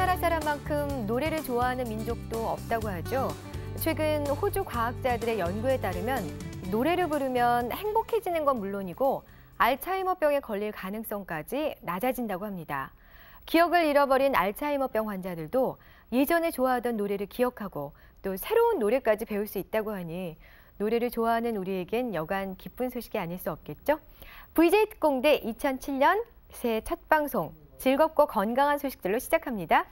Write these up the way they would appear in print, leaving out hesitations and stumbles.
우리나라 사람만큼 노래를 좋아하는 민족도 없다고 하죠. 최근 호주 과학자들의 연구에 따르면 노래를 부르면 행복해지는 건 물론이고 알츠하이머병에 걸릴 가능성까지 낮아진다고 합니다. 기억을 잃어버린 알츠하이머병 환자들도 예전에 좋아하던 노래를 기억하고 또 새로운 노래까지 배울 수 있다고 하니 노래를 좋아하는 우리에겐 여간 기쁜 소식이 아닐 수 없겠죠? VJ 특공대 2007년 새해 첫 방송 즐겁고 건강한 소식들로 시작합니다.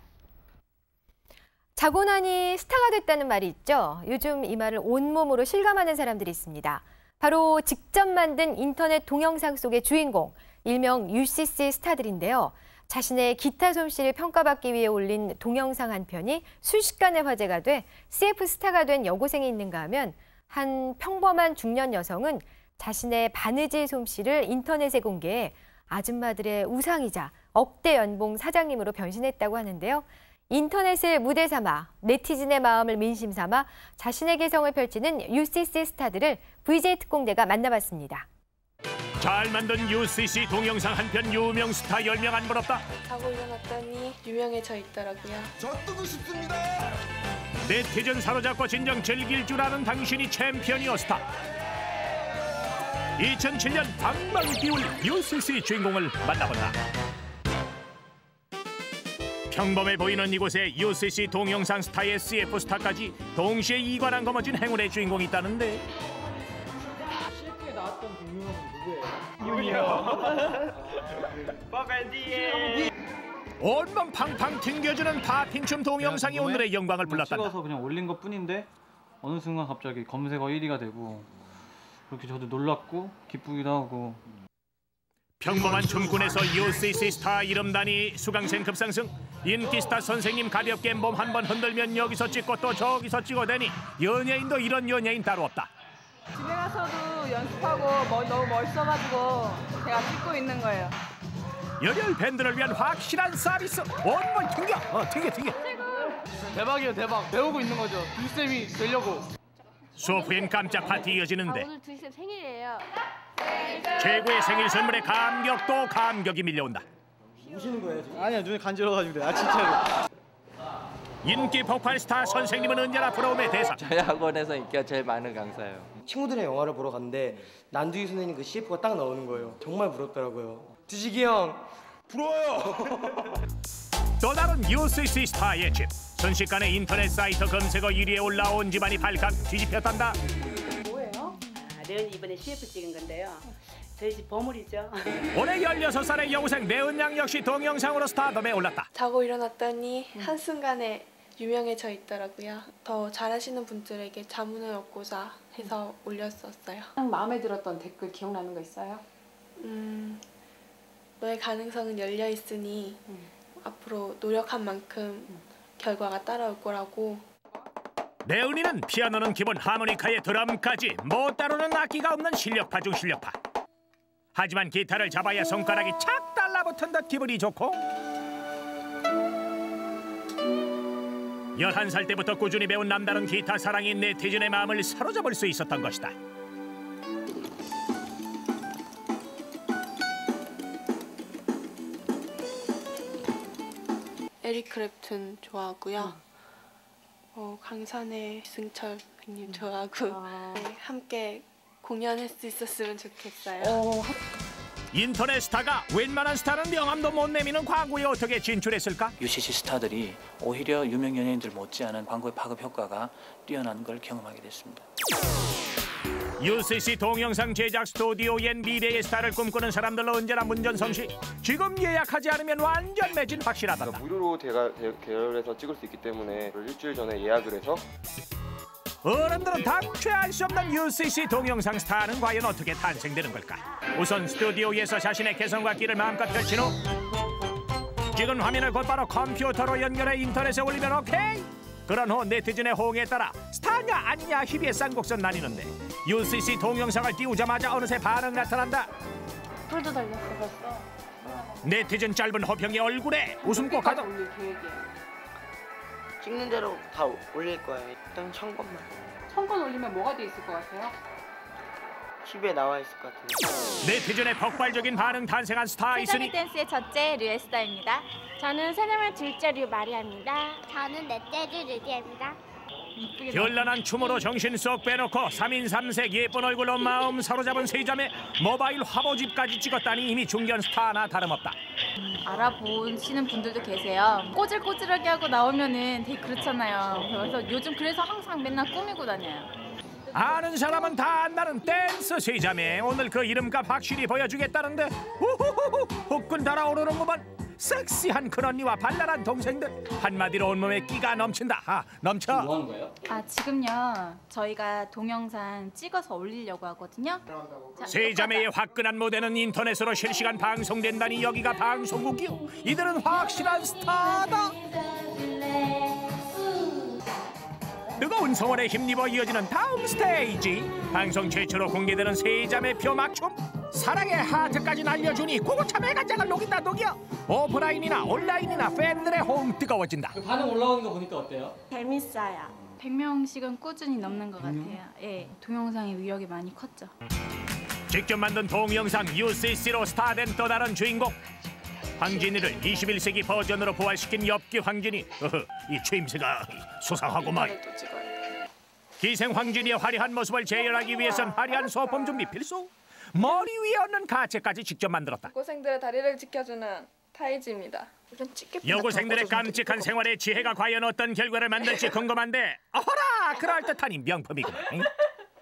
자고 나니 스타가 됐다는 말이 있죠. 요즘 이 말을 온몸으로 실감하는 사람들이 있습니다. 바로 직접 만든 인터넷 동영상 속의 주인공, 일명 UCC 스타들인데요. 자신의 기타 솜씨를 평가받기 위해 올린 동영상 한 편이 순식간에 화제가 돼 CF 스타가 된 여고생이 있는가 하면 한 평범한 중년 여성은 자신의 바느질 솜씨를 인터넷에 공개해 아줌마들의 우상이자 억대 연봉 사장님으로 변신했다고 하는데요. 인터넷을 무대 삼아 네티즌의 마음을 민심 삼아 자신의 개성을 펼치는 UCC 스타들을 VJ 특공대가 만나봤습니다. 잘 만든 UCC 동영상 한 편 유명 스타 10명 안 부럽다. 자고 일어났더니 유명해져 있더라고요. 저 뜨고 싶습니다. 네티즌 사로잡고 진정 즐길 줄 아는 당신이 챔피언이었다. 2007년 방방 띄울 UCC 주인공을 만나본다. 평범해 보이는 이곳에 UCC 동영상 스타의 CF 스타까지 동시에 이관한 거머쥔 행운의 주인공이 있다는데. CF에 나왔던 동료는 누구예요? 온몸 팡팡 튕겨주는 팝핑춤 동영상이 오늘의 영광을 불렀다. 찍어서 그냥 올린 것 뿐인데 어느 순간 갑자기 검색어 1위가 되고 그렇게 저도 놀랐고 기쁘기도 하고. 평범한 춤꾼에서 UCC 스타 이름단이 수강생 급상승. 인기 스타 선생님 가볍게 몸 한 번 흔들면 여기서 찍고 또 저기서 찍어대니 연예인도 이런 연예인 따로 없다. 집에 가서도 연습하고 너무 멋있어가지고 제가 찍고 있는 거예요. 열혈 팬들을 위한 확실한 서비스. 온몸 튕겨. 대박이에요, 대박. 배우고 있는 거죠. 뷰쌤이 되려고. 수업 후엔 깜짝 파티 이어지는데 오늘 두쌤 생일이에요. 최고의 생일 선물에 감격도 감격이 밀려온다. 우시는 거예요 지금? 아니야, 눈이 간지러워가지고 그래. 진짜로. 인기 폭발 스타 선생님은 언제나 부러움의 대상. 저희 학원에서 인기가 제일 많은 강사예요. 친구들이랑 영화를 보러 갔는데 난두희 선생님 그 CF가 딱 나오는 거예요. 정말 부럽더라고요. 두식이 형 부러워요. 또 다른 UCC 스타의 집. 순식간에 인터넷 사이트 검색어 1위에 올라온 집안이 발칵 뒤집혔단다. 뭐예요? 레은이 이번에 CF 찍은 건데요. 저희 집 보물이죠. 올해 16살의 여고생 레은 양 역시 동영상으로 스타덤에 올랐다. 자고 일어났더니 한순간에 유명해져 있더라고요. 더 잘하시는 분들에게 자문을 얻고자 해서 올렸었어요. 마음에 들었던 댓글 기억나는 거 있어요? 너의 가능성은 열려 있으니 앞으로 노력한 만큼 결과가 따라올 거라고. 레은이는 피아노는 기본, 하모니카에 드럼까지 못 다루는 악기가 없는 실력파 중 실력파. 하지만 기타를 잡아야 손가락이 착 달라붙은 듯 기분이 좋고 11살 때부터 꾸준히 배운 남다른 기타 사랑이 네티즌의 마음을 사로잡을 수 있었던 것이다. 에릭 크랩튼 좋아하고요. 강산의 승철 형님 좋아하고 네, 함께 공연할 수 있었으면 좋겠어요. 인터넷 스타가 웬만한 스타는 명함도 못 내미는 광고에 어떻게 진출했을까? UCC 스타들이 오히려 유명 연예인들 못지않은 광고의 파급 효과가 뛰어난 걸 경험하게 됐습니다. UCC 동영상 제작 스튜디오엔 미래의 스타를 꿈꾸는 사람들로 언제나 문전성시. 지금 예약하지 않으면 완전 매진 확실하단다. 무료로 대여해서 찍을 수 있기 때문에 일주일 전에 예약을 해서. 어른들은 당최 알 수 없는 UCC 동영상 스타는 과연 어떻게 탄생되는 걸까? 우선 스튜디오에서 자신의 개성과 끼를 마음껏 펼친 후 찍은 화면을 곧바로 컴퓨터로 연결해 인터넷에 올리면 오케이! 그런 후 네티즌의 호응에 따라 스타냐 아니냐 희비의 쌍곡선 나뉘는데 UCC 동영상을 띄우자마자 어느새 반응 나타난다. 풀도 달렸어 벌써. 네티즌 짧은 호평이 얼굴에 웃음꽃 가득. 올릴 계획이에요. 찍는 대로 다 올릴 거예요. 일단 1000건만. 1000건 올리면 뭐가 돼 있을 것 같아요? TV에 나와 있을 것 같아요. 네티즌의 폭발적인 반응 탄생한 스타 있으니 댄스의 첫째 류에스더입니다. 저는 세네말 둘째 류마리아입니다. 저는 넷째 류리디아입니다. 현란한 춤으로 정신 쏙 빼놓고 3인 3색 예쁜 얼굴로 마음 사로잡은 세자매 모바일 화보집까지 찍었다니 이미 중견 스타나 다름없다. 알아보시는 분들도 계세요. 꼬질꼬질하게 하고 나오면은 되게 그렇잖아요. 그래서 요즘 그래서 항상 맨날 꾸미고 다녀요. 아는 사람은 다 안다는 댄스 세자매 오늘 그 이름값 확실히 보여주겠다는데 우후후후 후끈 달아오르는구만. 섹시한 큰언니와 발랄한 동생들 한마디로 온몸에 끼가 넘친다. 넘쳐. 뭐 하는 거예요? 지금요 저희가 동영상 찍어서 올리려고 하거든요. 세자매의 화끈한 무대는 인터넷으로 실시간 방송된다니 여기가 방송국이요. 이들은 확실한 스타다. 뜨거운 성원에 힘입어 이어지는 다음 스테이지. 방송 최초로 공개되는 세자매표 막춤. 사랑의 하트까지 날려주니 고고참의 간장을 녹인다 녹여. 오프라인이나 온라인이나 팬들의 호응 뜨거워진다. 반응 올라오는 거 보니까 어때요? 재밌어요. 100명씩은 꾸준히 넘는 것 같아요. 예, 동영상의 위력이 많이 컸죠. 직접 만든 동영상 UCC로 스타된 또 다른 주인공. 황진이를 21세기 버전으로 부활시킨 엽기 황진이. 이 추임새가 수상하구만. 기생 황진이의 화려한 모습을 재현하기 위해선 화려한 소품 준비 필수. 머리 위에 얹는 가채까지 직접 만들었다. 여고생들의 다리를 지켜주는 타이즈입니다. 여고생들의 깜찍한 생활의 지혜가 과연 어떤 결과를 만들지 궁금한데 어허라 그럴듯하니 명품이구나.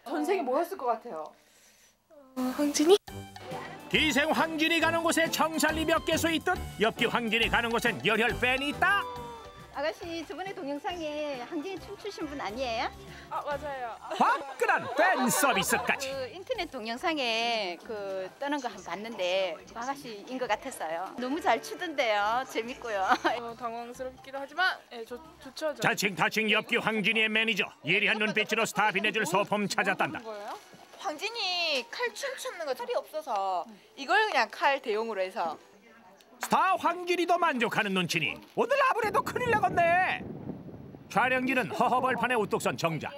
전생에 뭐였을 것 같아요? 황진이? 기생 황진이 가는 곳에 청살리 몇 개소 있듯 엽기 황진이 가는 곳엔 열혈 팬이 있다. 아가씨 저번에 동영상에 황진이 춤추신 분 아니에요? 맞아요. 화끈한 팬 서비스까지. 그 인터넷 동영상에 그 뜨는 거 한번 봤는데 그 아가씨인 것 같았어요. 너무 잘 추던데요. 재밌고요. 당황스럽기도 하지만 좋죠. 자칭타칭 엽기 황진이의 매니저 예리한 눈빛으로 스타 빛내줄 소품 찾았단다. 황진이 칼 춤추는 거 칼이 없어서 이걸 그냥 칼 대용으로 해서 스타 황진이도 만족하는 눈치니 오늘 아무래도 큰일 나겠네. 촬영지는 허허벌판에 우뚝 선 정자.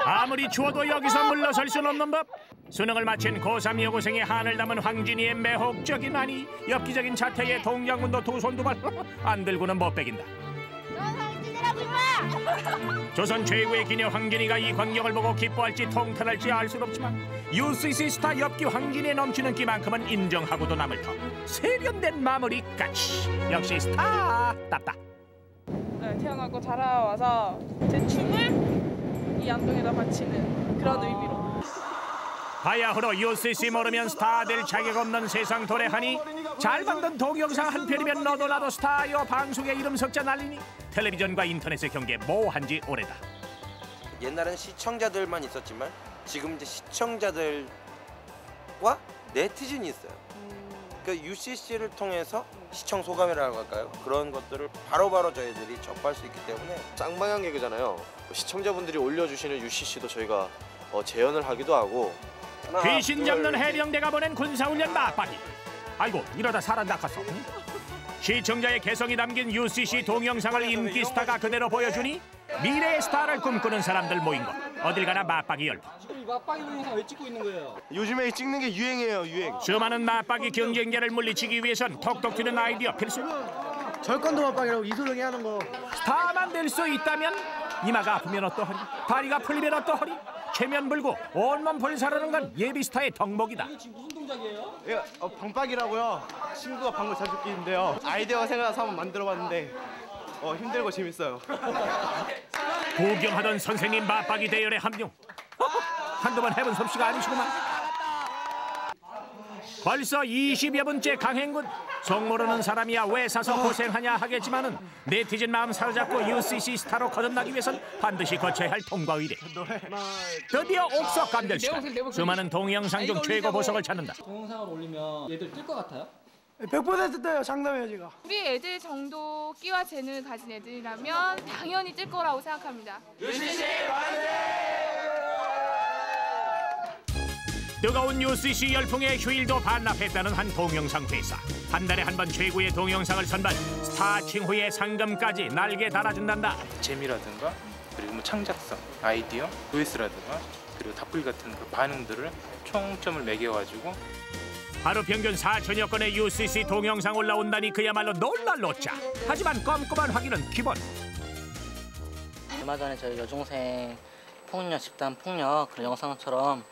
아무리 추워도 여기서 물러설 순 없는 법. 수능을 마친 고3 여고생의 한을 담은 황진이의 매혹적인 한이 엽기적인 자태에 동양문도 두 손 두 발 안 들고는 못 빼긴다. 조선 최고의 기녀 황진이가 이 광경을 보고 기뻐할지 통탄할지 알 수 없지만 UCC 스타 엽기 황진이의 넘치는 끼만큼은 인정하고도 남을 터. 세련된 마무리까지 역시 스타답다. 태어나고 자라와서 제 춤을 이 안동에다 바치는 그런 의미로. 바야흐로 UCC 모르면 스타 될 자격 없는 세상 도래하니 잘 만든 동영상 한 편이면 너도 나도 스타요. 방송에 이름 석자 날리니 텔레비전과 인터넷의 경계 뭐한지 오래다. 옛날엔 시청자들만 있었지만 지금 이제 시청자들과 네티즌이 있어요. 그러니까 UCC를 통해서 시청 소감이라고 할까요? 그런 것들을 바로바로 저희들이 접할 수 있기 때문에 쌍방향 개그잖아요. 시청자분들이 올려주시는 UCC도 저희가 재현을 하기도 하고. 귀신 잡는 해병대가 보낸 군사훈련 막바지. 아이고 이러다 사람 낚았어. 시청자의 개성이 담긴 UCC 동영상을 인기 스타가 그대로 보여주니 미래의 스타를 꿈꾸는 사람들 모인 것. 어딜 가나 맞박이 열풍. 이 맞박이 동영상 왜 찍고 있는 거예요? 요즘에 찍는 게 유행이에요, 유행. 수많은 맞박이 경쟁자를 물리치기 위해선 톡톡 튀는 아이디어 필수. 절권도 맞박이라고 이소룡이 하는 거. 스타만 될 수 있다면 이마가 아프면 어떠하리, 다리가 풀리면 어떠하리. 최면 불고 온몸 불사르는 건 예비 스타의 덕목이다. 이게 지금 무슨 동작이에요? 예, 방박이라고요. 친구가 방금 잘 듣기인데요. 아이디어가 생각나서 한번 만들어봤는데 힘들고 재밌어요. 구경하던 선생님 맞박이 대열에 합류. 한두 번 해본 솜씨가 아니시구만. 벌써 20여 번째 강행군. 속 모르는 사람이야 왜 사서 고생하냐 하겠지만은 네티즌 마음 사로잡고 UCC 스타로 거듭나기 위해선 반드시 거쳐야 할 통과 의례. 드디어 옥석 감별 시간. 수많은 동영상 중 최고 보석을 찾는다. 동영상을 올리면 얘들 뜰 것 같아요? 100% 떠요. 장담해요 제가. 우리 애들 정도 끼와 재능을 가진 애들이라면 당연히 뜰 거라고 생각합니다. 뜨거운 UCC 열풍에 휴일도 반납했다는 한 동영상 회사. 한 달에 한 번 최고의 동영상을 선발, 스타 칭호의 상금까지 날개 달아준단다. 재미라든가 그리고 뭐 창작성, 아이디어, 조회수라든가 그리고 답글 같은 그 반응들을 총점을 매겨가지고 하루 평균 4천여 건의 UCC 동영상 올라온다니 그야말로 놀랄 노자. 하지만 꼼꼼한 확인은 기본. 얼마 전에 저희 여중생 폭력, 집단 폭력 그런 영상처럼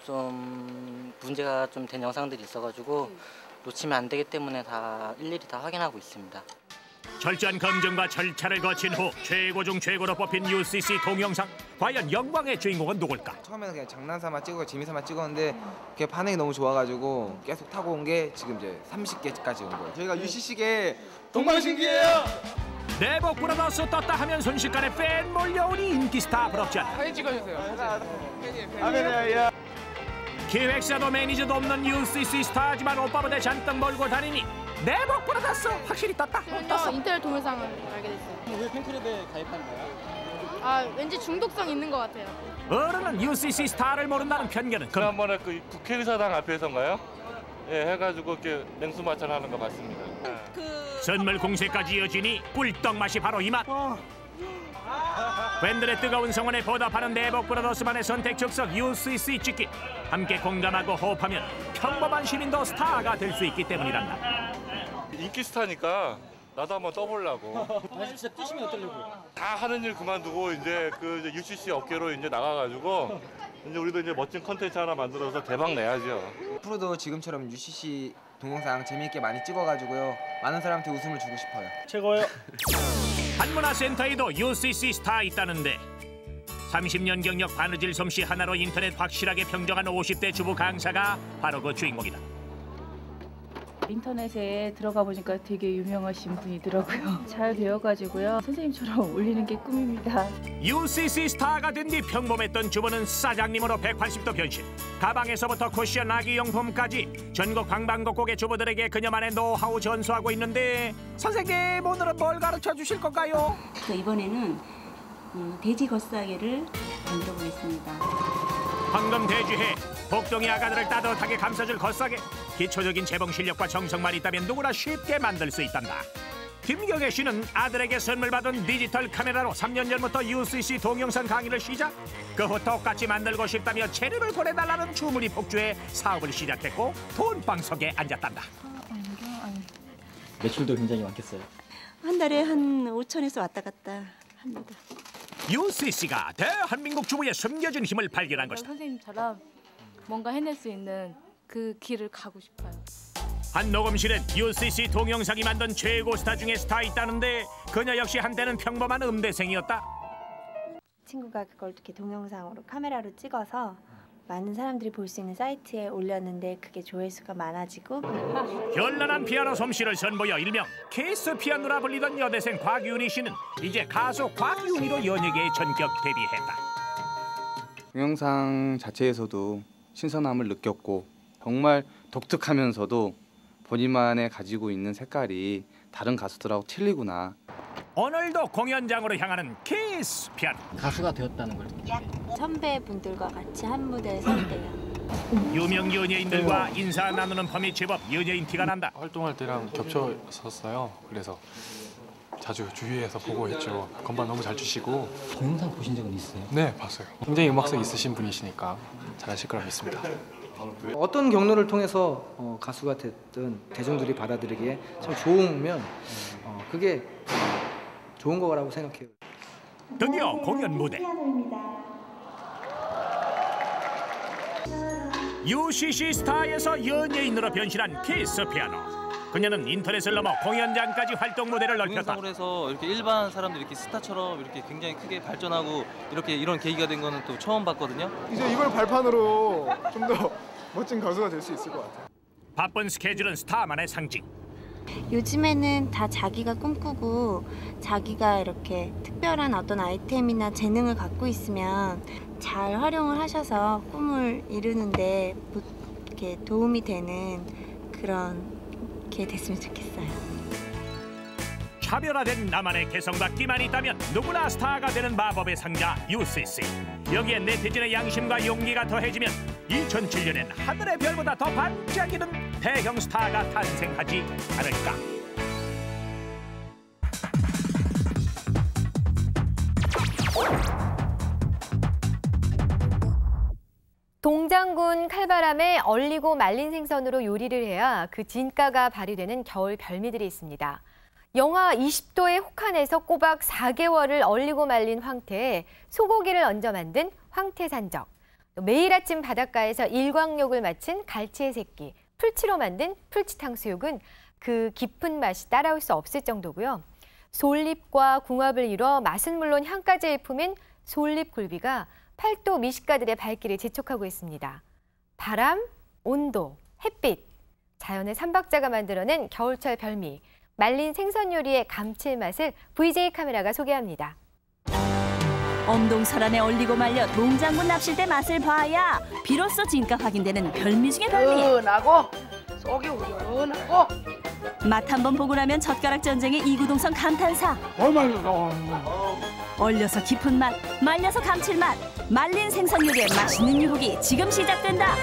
좀 문제가 좀 된 영상들이 있어가지고 놓치면 안 되기 때문에 다 일일이 다 확인하고 있습니다. 철저한 검증과 절차를 거친 후 최고 중 최고로 뽑힌 UCC 동영상. 과연 영광의 주인공은 누굴까? 처음에는 그냥 장난삼아 찍고 재미삼아 찍었는데 그게 반응이 너무 좋아가지고 계속 타고 온 게 지금 이제 30개까지 온 거예요. 저희가 UCC계 동방신기예요. 내복 브라더스 떴다 하면 순식간에 팬 몰려오니 인기 스타 부럽지 않다. 사진 찍어주세요. 기획사도 매니저도 없는 UCC 스타지만 오빠보다 잔뜩 몰고 다니니 내복 브라더스 확실히 떴다. 떴어. 인터넷 동영상을 알게 됐어요. 왜 팬클럽에 가입한 거야? 왠지 중독성 있는 것 같아요. 어른은 UCC 스타를 모른다는 편견은 지난번에 그 국회의사당 앞에서인가요? 예, 해가지고 이렇게 냉수마찰하는 거 봤습니다. 선물 공세까지 이어지니 꿀떡 맛이 바로 이 맛. 팬들의 뜨거운 성원에 보답하는 내복 브라더스만의 선택 즉석 UCC 찍기. 함께 공감하고 호흡하면 평범한 시민도 스타가 될 수 있기 때문이란다. 인기 스타니까 나도 한번 떠보려고. 진짜 뜨시면 어떠려고? 다 하는 일 그만두고 이제 그 UCC 업계로 이제 나가가지고 이제 우리도 이제 멋진 컨텐츠 하나 만들어서 대박 내야죠. 앞으로도 지금처럼 UCC 동영상 재미있게 많이 찍어가지고요. 많은 사람한테 웃음을 주고 싶어요. 최고요. 한문화센터에도 UCC 스타 있다는데 30년 경력 바느질 솜씨 하나로 인터넷 확실하게 평정한 50대 주부 강사가 바로 그 주인공이다. 인터넷에 들어가 보니까 되게 유명하신 분이더라고요. 잘 배워가지고요. 선생님처럼 올리는 게 꿈입니다. UCC 스타가 된 뒤 평범했던 주부는 사장님으로 180도 변신. 가방에서부터 쿠션 아기용품까지 전국 방방곡곡의 주부들에게 그녀만의 노하우 전수하고 있는데 선생님 오늘은 뭘 가르쳐 주실 건가요? 이번에는 돼지 겉싸개를 만들어 보겠습니다. 황금 돼지해 복동이 아가들을 따뜻하게 감싸줄 겉싸개. 기초적인 재봉 실력과 정성만 있다면 누구나 쉽게 만들 수 있단다. 김경애 씨는 아들에게 선물 받은 디지털 카메라로 3년 전부터 UCC 동영상 강의를 시작. 그 후 똑같이 만들고 싶다며 재료를 보내달라는 주문이 폭주해 사업을 시작했고 돈방석에 앉았단다. 매출도 굉장히 많겠어요. 한 달에 한 5천에서 왔다 갔다 합니다. UCC가 대한민국 주부의 숨겨진 힘을 발견한 것이다. 선생님처럼 뭔가 해낼 수 있는 그 길을 가고 싶어요. 한 녹음실엔 UCC 동영상이 만든 최고 스타 중에 스타 있다는데 그녀 역시 한때는 평범한 음대생이었다. 친구가 그걸 이렇게 동영상으로 카메라로 찍어서 많은 사람들이 볼 수 있는 사이트에 올렸는데 그게 조회수가 많아지고 현란한 피아노 솜씨를 선보여 일명 케이스 피아노라 불리던 여대생 곽윤희 씨는 이제 가수 곽윤희로 연예계에 전격 데뷔했다. 동영상 자체에서도 신선함을 느꼈고 정말 독특하면서도 본인만의 가지고 있는 색깔이 다른 가수들하고 틀리구나. 오늘도 공연장으로 향하는 케이스 피아노. 가수가 되었다는 걸 선배분들과 같이 한 무대에 설 때요. 유명 연예인들과 인사 나누는 밤이 제법 연예인 티가 난다. 활동할 때랑 겹쳐섰어요. 그래서 자주 주위에서 보고 했죠. 건반 너무 잘 주시고. 동영상 보신 적은 있어요? 네, 봤어요. 굉장히 음악성 있으신 분이시니까 잘하실 거라 믿습니다. 어떤 경로를 통해서 가수가 됐든 대중들이 받아들이기에 참 좋으면 그게 좋은 거라고 생각해요. 드디어 공연 무대. UCC 스타에서 연예인으로 변신한 케이스 피아노. 그녀는 인터넷을 넘어 공연장까지 활동 무대를 넓혔다. 동영상으로 해서 이렇게 일반 사람들이 이렇게 스타처럼 이렇게 굉장히 크게 발전하고 이렇게 이런 계기가 된 거는 또 처음 봤거든요. 이제 이걸 발판으로 좀 더 멋진 가수가 될 수 있을 것 같아요. 바쁜 스케줄은 스타만의 상징. 요즘에는 다 자기가 꿈꾸고 자기가 이렇게 특별한 어떤 아이템이나 재능을 갖고 있으면 잘 활용을 하셔서 꿈을 이루는데 이렇게 도움이 되는 그런 게 됐으면 좋겠어요. 차별화된 나만의 개성과 끼만 있다면 누구나 스타가 되는 마법의 상자 UCC. 여기에 네티즌의 양심과 용기가 더해지면 2007년엔 하늘의 별보다 더 반짝이는 대형 스타가 탄생하지 않을까. 동장군 칼바람에 얼리고 말린 생선으로 요리를 해야 그 진가가 발휘되는 겨울 별미들이 있습니다. 영하 20도의 혹한에서 꼬박 4개월을 얼리고 말린 황태에 소고기를 얹어 만든 황태산적, 매일 아침 바닷가에서 일광욕을 마친 갈치의 새끼, 풀치로 만든 풀치탕수육은 그 깊은 맛이 따라올 수 없을 정도고요. 솔잎과 궁합을 이뤄 맛은 물론 향까지 일품인 솔잎굴비가 팔도 미식가들의 발길을 재촉하고 있습니다. 바람, 온도, 햇빛, 자연의 삼박자가 만들어낸 겨울철 별미, 말린 생선 요리의 감칠맛을 VJ 카메라가 소개합니다. 엄동설안에 얼리고 말려 동장군 납실때 맛을 봐야 비로소 진가 확인되는 별미 중의 별미. 은하고 속이 우연하고 맛 한번 보고 나면 젓가락 전쟁의 이구동성 감탄사. 얼려서 깊은 맛, 말려서 감칠맛. 말린 생선 요리의 맛있는 유혹이 지금 시작된다.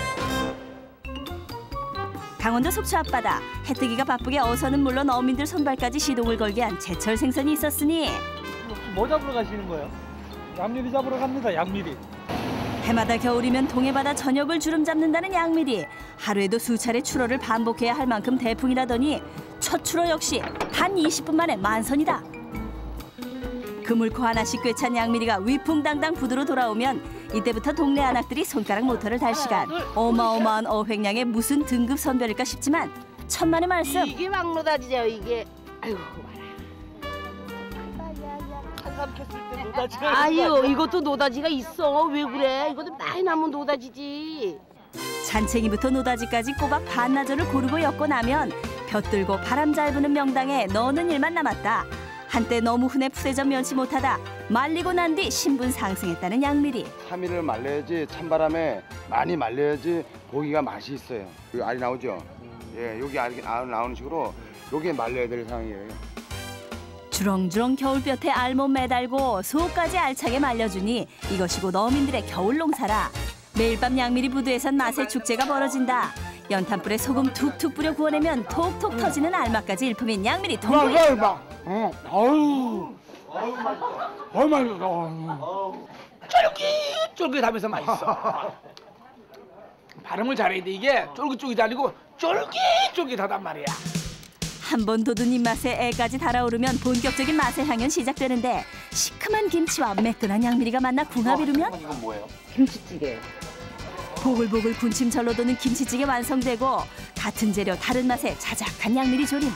강원도 속초 앞바다, 해뜨기가 바쁘게 어선은 물론 어민들 손발까지 시동을 걸게 한 제철 생선이 있었으니 뭐 잡으러 가시는 거예요? 양미리 잡으러 갑니다. 양미리. 해마다 겨울이면 동해바다 전역을 주름 잡는다는 양미리. 하루에도 수차례 출어를 반복해야 할 만큼 대풍이라더니 첫 출어 역시 단 20분 만에 만선이다. 그물코 하나씩 꿰찬 양미리가 위풍당당 부두로 돌아오면 이때부터 동네 아낙들이 손가락 모터를 달 시간. 어마어마한 어획량의 무슨 등급 선별일까 싶지만 천만의 말씀. 이게 막 노다지죠 이게. 아이고 한삼 캤을 때 노다지가. 아유 이것도 노다지가 있어. 왜 그래? 이것도 많이 남은 노다지지. 잔챙이부터 노다지까지 꼬박 반나절을 고르고 엮고 나면 벼들고 바람 잘 부는 명당에 넣는 일만 남았다. 한때 너무 흔해 푸대접 면치 못하다 말리고 난 뒤 신분 상승했다는 양미리. 3일을 말려야지, 찬바람에 많이 말려야지 고기가 맛이 있어요. 여기 알이 나오죠? 예, 여기 알이 나오는 식으로 여기에 말려야 될 상황이에요. 주렁주렁 겨울볕에 알몸 매달고 속까지 알차게 말려주니 이것이 곧 어민들의 겨울 농사라. 매일 밤 양미리 부두에선 맛의 축제가 벌어진다. 연탄불에 소금 툭툭 뿌려 구워내면 톡톡 터지는 알맛까지 일품인 양미리 통구이. 아유 맛있어. 쫄깃쫄깃하면서 맛있어. 발음을 잘해야 돼. 이게 쫄깃쫄깃이 아니고 쫄깃쫄깃하단 말이야. 한 번 돋은 입맛에 애까지 달아오르면 본격적인 맛의 향연 시작되는데 시큼한 김치와 매끈한 양미리가 만나 궁합 이루면 이건 뭐예요? 김치찌개. 보글보글 군침 절로 도는 김치찌개 완성되고 같은 재료 다른 맛의 자작한 양미리 조림.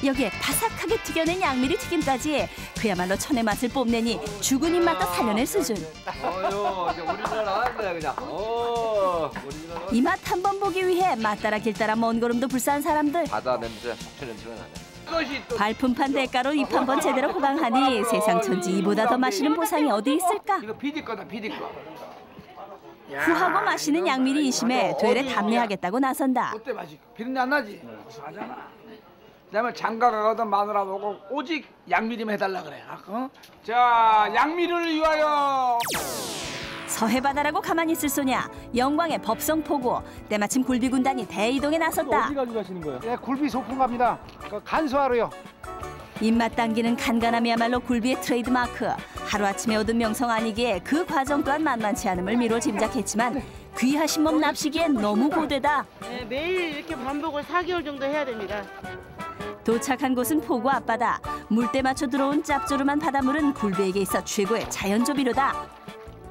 여기에 바삭하게 튀겨낸 양미리 튀김까지 그야말로 천의 맛을 뽐내니 죽은 입맛도 살려낼 수준. 오리지널 나왔네 그냥. 이 맛 한 번 보기 위해 맛따라 길따라 먼 걸음도 불사한 사람들. 바다 냄새, 속초 냄새가 나네. 발품판 대가로 입 한 번 제대로 호강하니 세상 천지 이보다 더 맛있는 보상이 어디 있을까? 이거 비디 거다 비디 거. 후하고 맛있는 양미리 인심에 되레 답례하겠다고 나선다. 어때 맛이? 비린내 안 나지? 고소하잖아. 그다음에 장가 가거든 마누라 보고 오직 양미리만 해달라 그래. 자, 양미리를 위하여. 서해바다라고 가만히 있을 소냐. 영광의 법성포구. 때마침 굴비 군단이 대이동에 나섰다. 어디 가지고 가시는 거예요? 네, 굴비 소풍 갑니다. 간수하러요. 입맛 당기는 간간함이야말로 굴비의 트레이드마크. 하루아침에 얻은 명성 아니기에 그 과정 또한 만만치 않음을 미뤄 짐작했지만 귀하신 몸 납시기엔 너무 고되다. 네, 매일 이렇게 반복을 4개월 정도 해야 됩니다. 도착한 곳은 포구 앞바다. 물때 맞춰 들어온 짭조름한 바닷물은 굴비에게 있어 최고의 자연조비료다.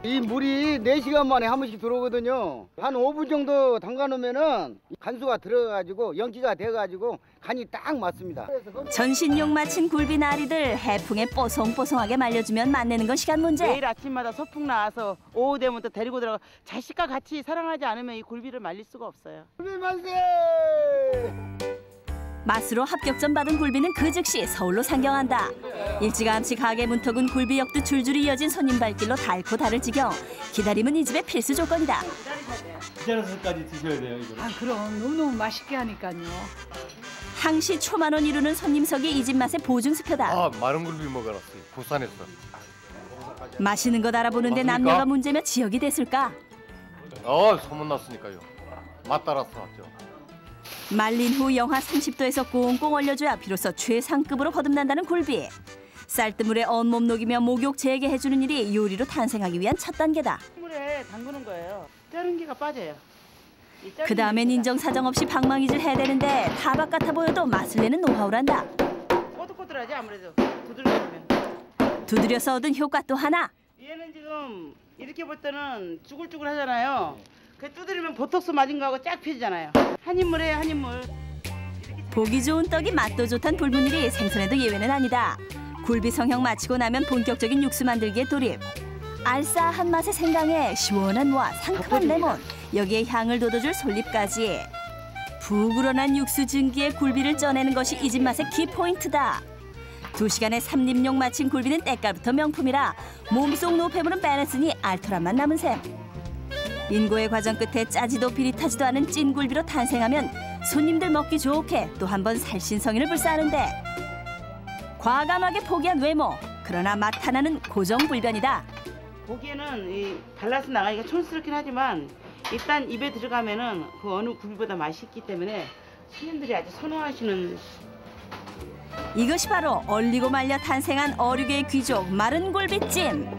이 물이 4시간 만에 한 번씩 들어오거든요. 한 5분 정도 담가놓으면은 간수가 들어가지고 연기가 돼가지고 간이 딱 맞습니다. 전신욕 마친 굴비 나리들 해풍에 뽀송뽀송하게 말려주면 맛내는 건 시간 문제. 매일 아침마다 소풍 나와서 오후 되면 또 데리고 들어가. 자식과 같이 사랑하지 않으면 이 굴비를 말릴 수가 없어요. 굴비 만세! 맛으로 합격점 받은 굴비는 그 즉시 서울로 상경한다. 일찌감치 가게 문턱은 굴비 역도 줄줄이 이어진 손님 발길로 닳고 닳을 지경. 기다림은 이 집의 필수 조건이다. 기다려서까지 드셔야 돼요, 이거. 아, 그럼 너무너무 맛있게 하니까요. 항시 초만원 이루는 손님석이 이 집 맛의 보증수표다. 아, 마른 굴비 먹으러 왔어요. 부산에서. 맛있는 것 알아보는데 맞습니까? 남녀가 문제며 지역이 됐을까? 소문났으니까요. 맛 따라서 왔죠. 말린 후 영하 30도에서 꽁꽁 얼려줘야 비로소 최상급으로 거듭난다는 굴비. 쌀뜨물에 온몸 녹이며 목욕 재개해주는 일이 요리로 탄생하기 위한 첫 단계다. 물에 담그는 거예요. 쩌는 게가 빠져요. 그 다음엔 인정사정 없이 방망이질 해야 되는데 다박 같아 보여도 맛을 내는 노하우란다. 꼬들꼬들하지 아무래도 두들겨보면. 두드려서 얻은 효과 또 하나. 얘는 지금 이렇게 볼 때는 쭈글쭈글 하잖아요. 그 두드리면 보톡스 맞은 거하고 쫙 펴지잖아요. 한 인물 해요, 한 인물. 보기 좋은 떡이 맛도 좋단 불문일이 생선에도 예외는 아니다. 굴비 성형 마치고 나면 본격적인 육수 만들기에 돌입. 알싸한 맛의 생강에 시원한 무와 상큼한 레몬, 여기에 향을 돋워줄 솔잎까지. 부그러난 육수 증기에 굴비를 쪄내는 것이 이 집 맛의 키포인트다. 2시간에 3립용 마친 굴비는 때깔부터 명품이라 몸속 노폐물은 빼냈으니 알토란 맛 남은 셈. 인고의 과정 끝에 짜지도 비릿하지도 않은 찐 굴비로 탄생하면 손님들 먹기 좋게 또 한 번 살신성인을 불사하는데 과감하게 포기한 외모, 그러나 맛 하나는 고정불변이다. 보기에는 이 발라서 나가기가 촌스럽긴 하지만 일단 입에 들어가면은 그 어느 굴비보다 맛이 있기 때문에 손님들이 아주 선호하시는. 이것이 바로 얼리고 말려 탄생한 어류계의 귀족 마른 굴비찜.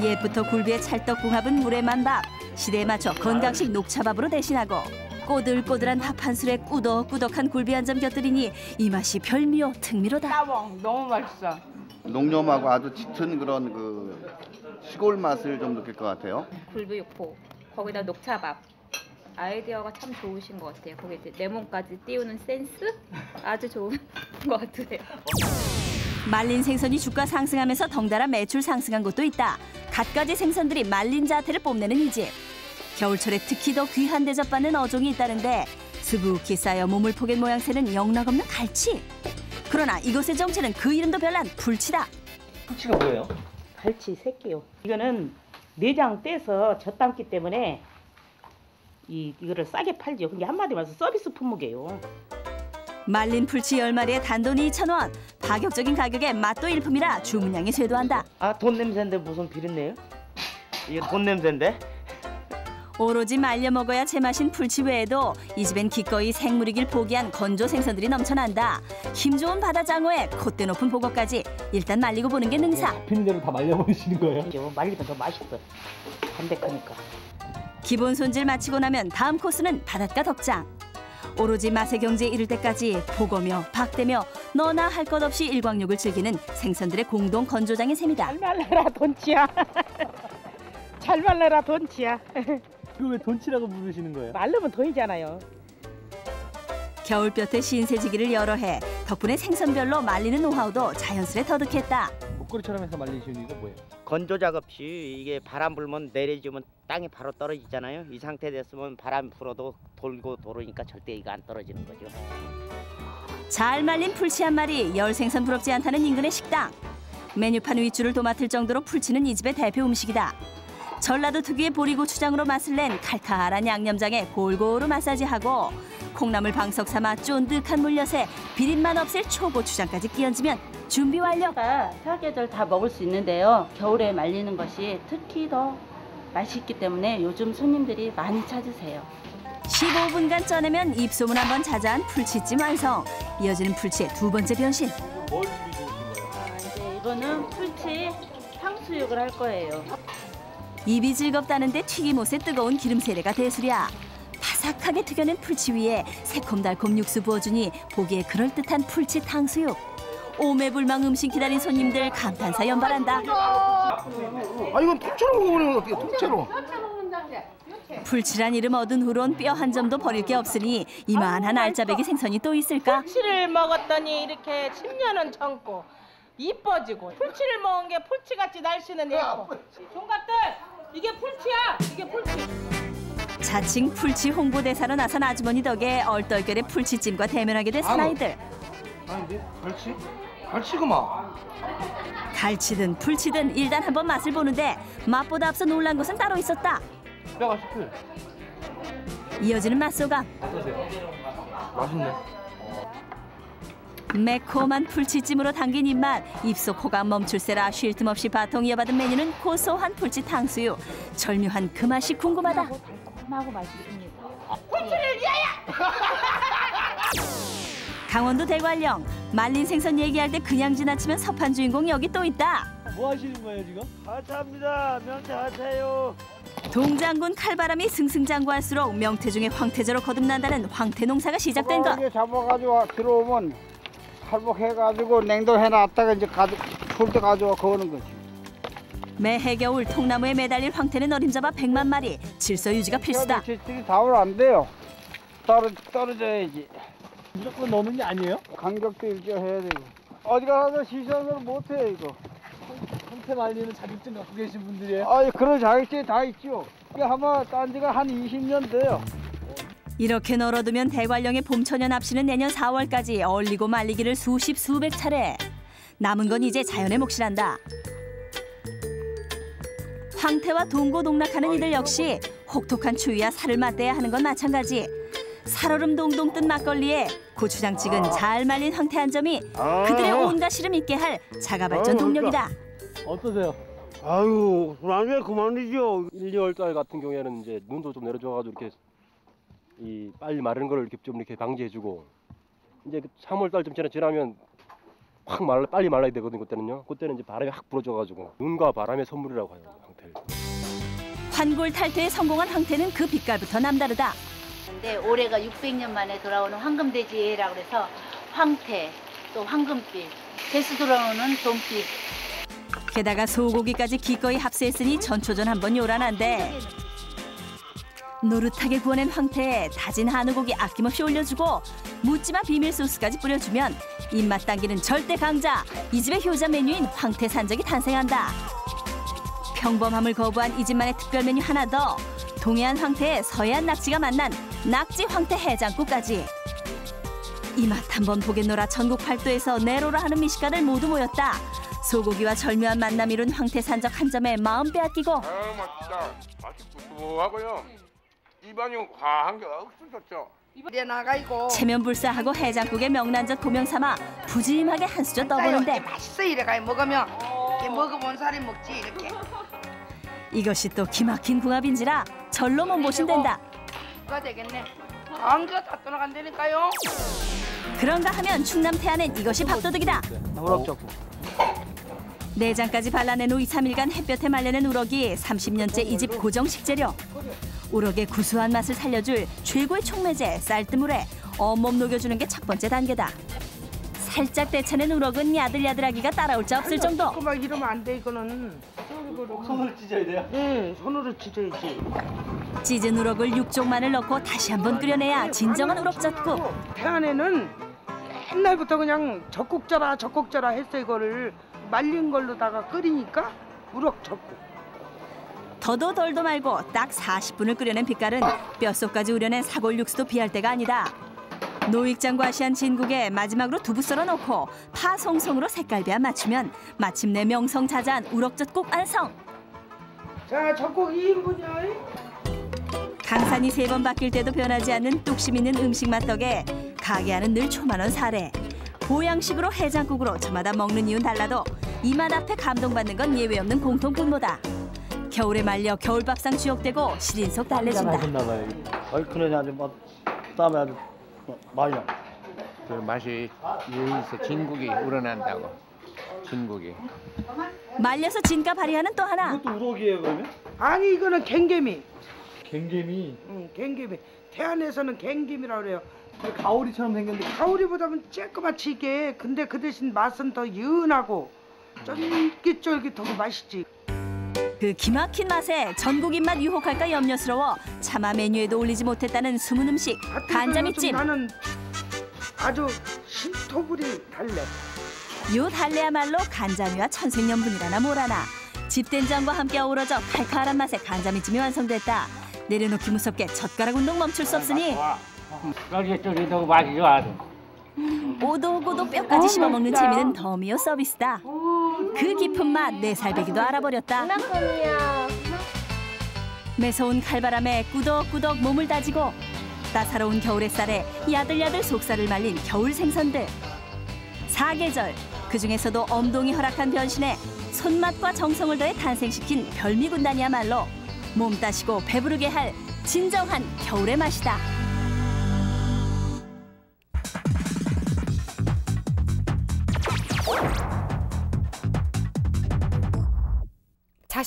옛부터 굴비의 찰떡궁합은 물에 만밥, 시대에 맞춰 건강식 녹차밥으로 대신하고 꼬들꼬들한 밥 한 술에 꾸덕꾸덕한 굴비 한 점 곁들이니 이 맛이 별미요 특미로다. 따봉 너무 맛있어. 농염하고 아주 짙은 그런 그 시골 맛을 좀 느낄 것 같아요. 굴비 육포, 거기다 녹차밥. 아이디어가 참 좋으신 것 같아요. 거기에 레몬까지 띄우는 센스? 아주 좋은 것 같으세요. 말린 생선이 주가 상승하면서 덩달아 매출 상승한 곳도 있다. 갖가지 생선들이 말린 자태를 뽐내는 이 집. 겨울철에 특히 더 귀한 대접받는 어종이 있다는데 수북히 쌓여 몸을 포갠 모양새는 영락없는 갈치. 그러나 이곳의 정체는 그 이름도 별난 풀치다. 풀치가 뭐예요? 갈치 새끼요. 이거는 내장 떼서 젖담기 때문에 이거를 싸게 팔죠. 그게 한마디로 말해서 서비스 품목이에요. 말린 풀치 10마리에 단돈 2,000원. 파격적인 가격에 맛도 일품이라 주문량이 쇄도한다. 아, 돈 냄새인데 무슨 비린내요? 이게 돈 냄새인데? 오로지 말려 먹어야 제맛인 풀치 외에도 이 집엔 기꺼이 생물이길 포기한 건조 생선들이 넘쳐난다. 힘 좋은 바다 장어에 콧대 높은 보고까지 일단 말리고 보는 게 능사. 비는 대로 다 말려버리시는 거예요? 말리면 더 맛있어. 담백하니까. 기본 손질 마치고 나면 다음 코스는 바닷가 덕장. 오로지 맛의 경지에 이를 때까지 보고며 박대며 너나 할 것 없이 일광욕을 즐기는 생선들의 공동 건조장의 셈이다. 잘 말라라 돈치야. 잘 말라라 돈치야. 이거 왜 돈치라고 부르시는 거예요? 말르면 돈이잖아요. 겨울볕에 신세지기를 여러 해 덕분에 생선별로 말리는 노하우도 자연스레 터득했다. 목걸이처럼 해서 말리시는 이유가 뭐예요? 건조 작업 시 이게 바람 불면 내려지면 땅이 바로 떨어지잖아요. 이 상태 됐으면 바람 불어도 돌고 돌으니까 절대 이거 안 떨어지는 거죠. 잘 말린 풀치 한 마리, 열 생선 부럽지 않다는 인근의 식당. 메뉴판 윗줄을 도맡을 정도로 풀치는 이 집의 대표 음식이다. 전라도 특유의 보리고추장으로 맛을 낸 칼칼한 양념장에 골고루 마사지하고 콩나물 방석 삼아 쫀득한 물엿에 비린맛 없앨 초고추장까지 끼얹으면 준비 완료. 사계절 다 먹을 수 있는데요. 겨울에 말리는 것이 특히 더 맛있기 때문에 요즘 손님들이 많이 찾으세요. 15분간 쪄내면 입소문 한번 자자한 풀치찜 완성. 이어지는 풀치의 두 번째 변신. 뭘 준비 중이신 거예요? 이제 이거는 풀치 탕수육을 할 거예요. 입이 즐겁다는데 튀김옷에 뜨거운 기름 세례가 대수랴. 바삭하게 튀겨낸 풀치 위에 새콤달콤 육수 부어주니 보기에 그럴듯한 풀치 탕수육. 오매불망 음식 기다린 손님들 감탄사 연발한다. 아 이건 통째로 먹으면 어떻게 통째로? 풀치란 이름 얻은 후론 뼈 한 점도 버릴 게 없으니 이만한 알짜배기 생선이 또 있을까? 풀치를 먹었더니 이렇게 10년은 젊고 이뻐지고 풀치를 먹은 게 풀치같이 날씨는 예뻐. 종각들 이게 풀치야. 이게 풀치. 자칭 풀치 홍보대사로 나선 아주머니 덕에 얼떨결에 풀치찜과 대면하게 된 사나이들. 아닌데? 갈치? 갈치구만. 갈치든 풀치든 일단 한번 맛을 보는데 맛보다 앞서 놀란 것은 따로 있었다. 뼈가 씹혀요. 이어지는 맛소감. 어떠세요? 맛있네. 매콤한 풀치찜으로 당긴 입맛, 입속 호감 멈출세라 쉴 틈 없이 바통 이어받은 메뉴는 고소한 풀치 탕수육. 절묘한 그 맛이 궁금하다. 달콤하고 맛있습니다. 풀치를 위하여! 강원도 대관령. 말린 생선 얘기할 때 그냥 지나치면 섭한 주인공 여기 또 있다. 뭐 하시는 거예요 지금? 하차합니다. 명태 하차요. 동장군 칼바람이 승승장구할수록 명태 중에 황태저로 거듭난다는 황태 농사가 시작된 것. 잡아가지고 들어오면 할복해가지고 냉동해놨다가 이제 풀 때 가져와 거는 거지. 매해 겨울 통나무에 매달릴 황태는 어림잡아 100만 마리. 질서 유지가 필수다. 지들이 답을 안 돼요. 떨어져야지. 무조건 넣는 게 아니에요? 간격도 일정해야 되고. 어디 가서 시선을 못해 이거. 황태 말리는 자격증 갖고 계신 분들이에요? 아, 그런 자격증이 다 있죠. 이게 아마 딴 지가 한 20년 돼요. 이렇게 널어두면 대관령의 봄처녀 납치는 내년 4월까지 얼리고 말리기를 수십 수백 차례. 남은 건 이제 자연의 몫이란다. 황태와 동고동락하는 이들 역시 혹독한 추위와 살을 맞대야 하는 건 마찬가지. 살얼음 동동 뜬 막걸리에 고추장 찍은 잘 말린 황태 한 점이 그들의 온갖 시름 있게 할 자가발전 동력이다. 어떠세요? 아유, 나중에 그만이죠. 1, 2월 달 같은 경우에는 이제 눈도 좀 내려줘가지고 이렇게 이 빨리 마르는 걸 이렇게 좀 이렇게 방지해주고, 이제 3월 달 좀 지나면 확 빨리 말라야 되거든요. 그때는 이제 바람이 확 불어줘가지고 눈과 바람의 선물이라고 해요, 황태를. 환골 탈퇴에 성공한 황태는 그 빛깔부터 남다르다. 근데 올해가 600년 만에 돌아오는 황금돼지라고 해서 황태, 또 황금빛, 개수 돌아오는 돈빛. 게다가 소고기까지 기꺼이 합세했으니 전초전 한번 요란한데. 노릇하게 구워낸 황태에 다진 한우고기 아낌없이 올려주고 묻지마 비밀 소스까지 뿌려주면 입맛 당기는 절대 강자. 이 집의 효자 메뉴인 황태 산적이 탄생한다. 평범함을 거부한 이 집만의 특별 메뉴 하나 더. 동해안 황태에 서해안 낙지가 만난 낙지 황태 해장국까지. 이 맛 한번 보겠노라 전국 팔도에서 내로라 하는 미식가들 모두 모였다. 소고기와 절묘한 만남 이룬 황태 산적 한 점에 마음 빼앗기고. 맛있다. 맛이 구수하고요. 입안이 화한 게 억수 좋죠. 입에 나가이고. 체면불사하고 해장국의 명란젓 도명 삼아 부짐하게 한 수저 떠보는데. 맛있어 이래가 먹으면 이렇게 먹어본 사람이 먹지 이렇게. 이것이 또 기막힌 궁합인지라 절로 몸보신된다. 그거 되겠네. 안겨 다 떠나간다니까요. 그런가 하면 충남 태안엔 이것이 밥도둑이다. 우럭젓국. 내장까지 발라낸 후 2, 3일간 햇볕에 말려낸 우럭이 30년째 이 집 고정 식재료. 우럭의 구수한 맛을 살려줄 최고의 촉매제 쌀뜨물에 온몸 녹여주는 게 첫 번째 단계다. 살짝 데쳐낸 우럭은 야들야들하기가 따라올 자 없을 정도. 막 이러면 안 돼 이거는. 손으로 찢어야 돼요? 네, 손으로 찢어야지. 찢은 우럭을 6종만을 넣고 다시 한번 끓여내야 진정한 우럭젓국. 태안에는 옛날부터 그냥 젓국자라 했어. 이거를 말린 걸로다가 끓이니까 우럭젓국. 더도 덜도 말고 딱 40분을 끓여낸 빛깔은 뼛속까지 우려낸 사골 육수도 비할 때가 아니다. 노익장 과시한 진국에 마지막으로 두부 썰어 넣고 파 송송으로 색깔비와 맞추면 마침내 명성자자한 우럭젓국 완성. 자, 젓국 2인분이야. 강산이 3번 바뀔 때도 변하지 않는 뚝심 있는 음식 맛 덕에 가게 안은 늘 초만원 사례. 보양식으로 해장국으로 저마다 먹는 이유는 달라도 이 맛 앞에 감동받는 건 예외 없는 공통 분모다. 겨울에 말려 겨울밥상 주역되고 시린속 달래준다. 얼큰하니 아주 땀에 아주 많이 나. 그 맛이 여기서 진국이 우러난다고. 진국이. 말려서 진가 발휘하는 또 하나. 이것도 우럭이에요 그러면? 아니 이거는 갱개미. 갱개미? 응, 갱개미. 태안에서는 갱개미라고 그래요. 가오리처럼 생겼는데. 가오리보다는 쬐끄맣지 이게. 근데 그 대신 맛은 더 연하고 쫄깃쫄깃하고 맛있지. 그 기막힌 맛에 전국 입맛 유혹할까 염려스러워 차마 메뉴에도 올리지 못했다는 숨은 음식 간자미찜. 나는 아주 신토불이 달래. 요 달래야말로 간자미와 천생연분이라나 뭐라나. 집된장과 함께 어우러져 칼칼한 맛의 간자미찜이 완성됐다. 내려놓기 무섭게 젓가락 운동 멈출 수 없으니 쫄깃쫄깃하고 맛이 좋아도. 오독오독 뼈까지 씹어먹는 재미는 더미오 서비스다. 그 깊은 맛 4살배기도 알아버렸다. 매서운 칼바람에 꾸덕꾸덕 몸을 다지고 따사로운 겨울 햇살에 야들야들 속살을 말린 겨울 생선들. 사계절, 그중에서도 엄동이 허락한 변신에 손맛과 정성을 더해 탄생시킨 별미군단이야말로 몸 따시고 배부르게 할 진정한 겨울의 맛이다.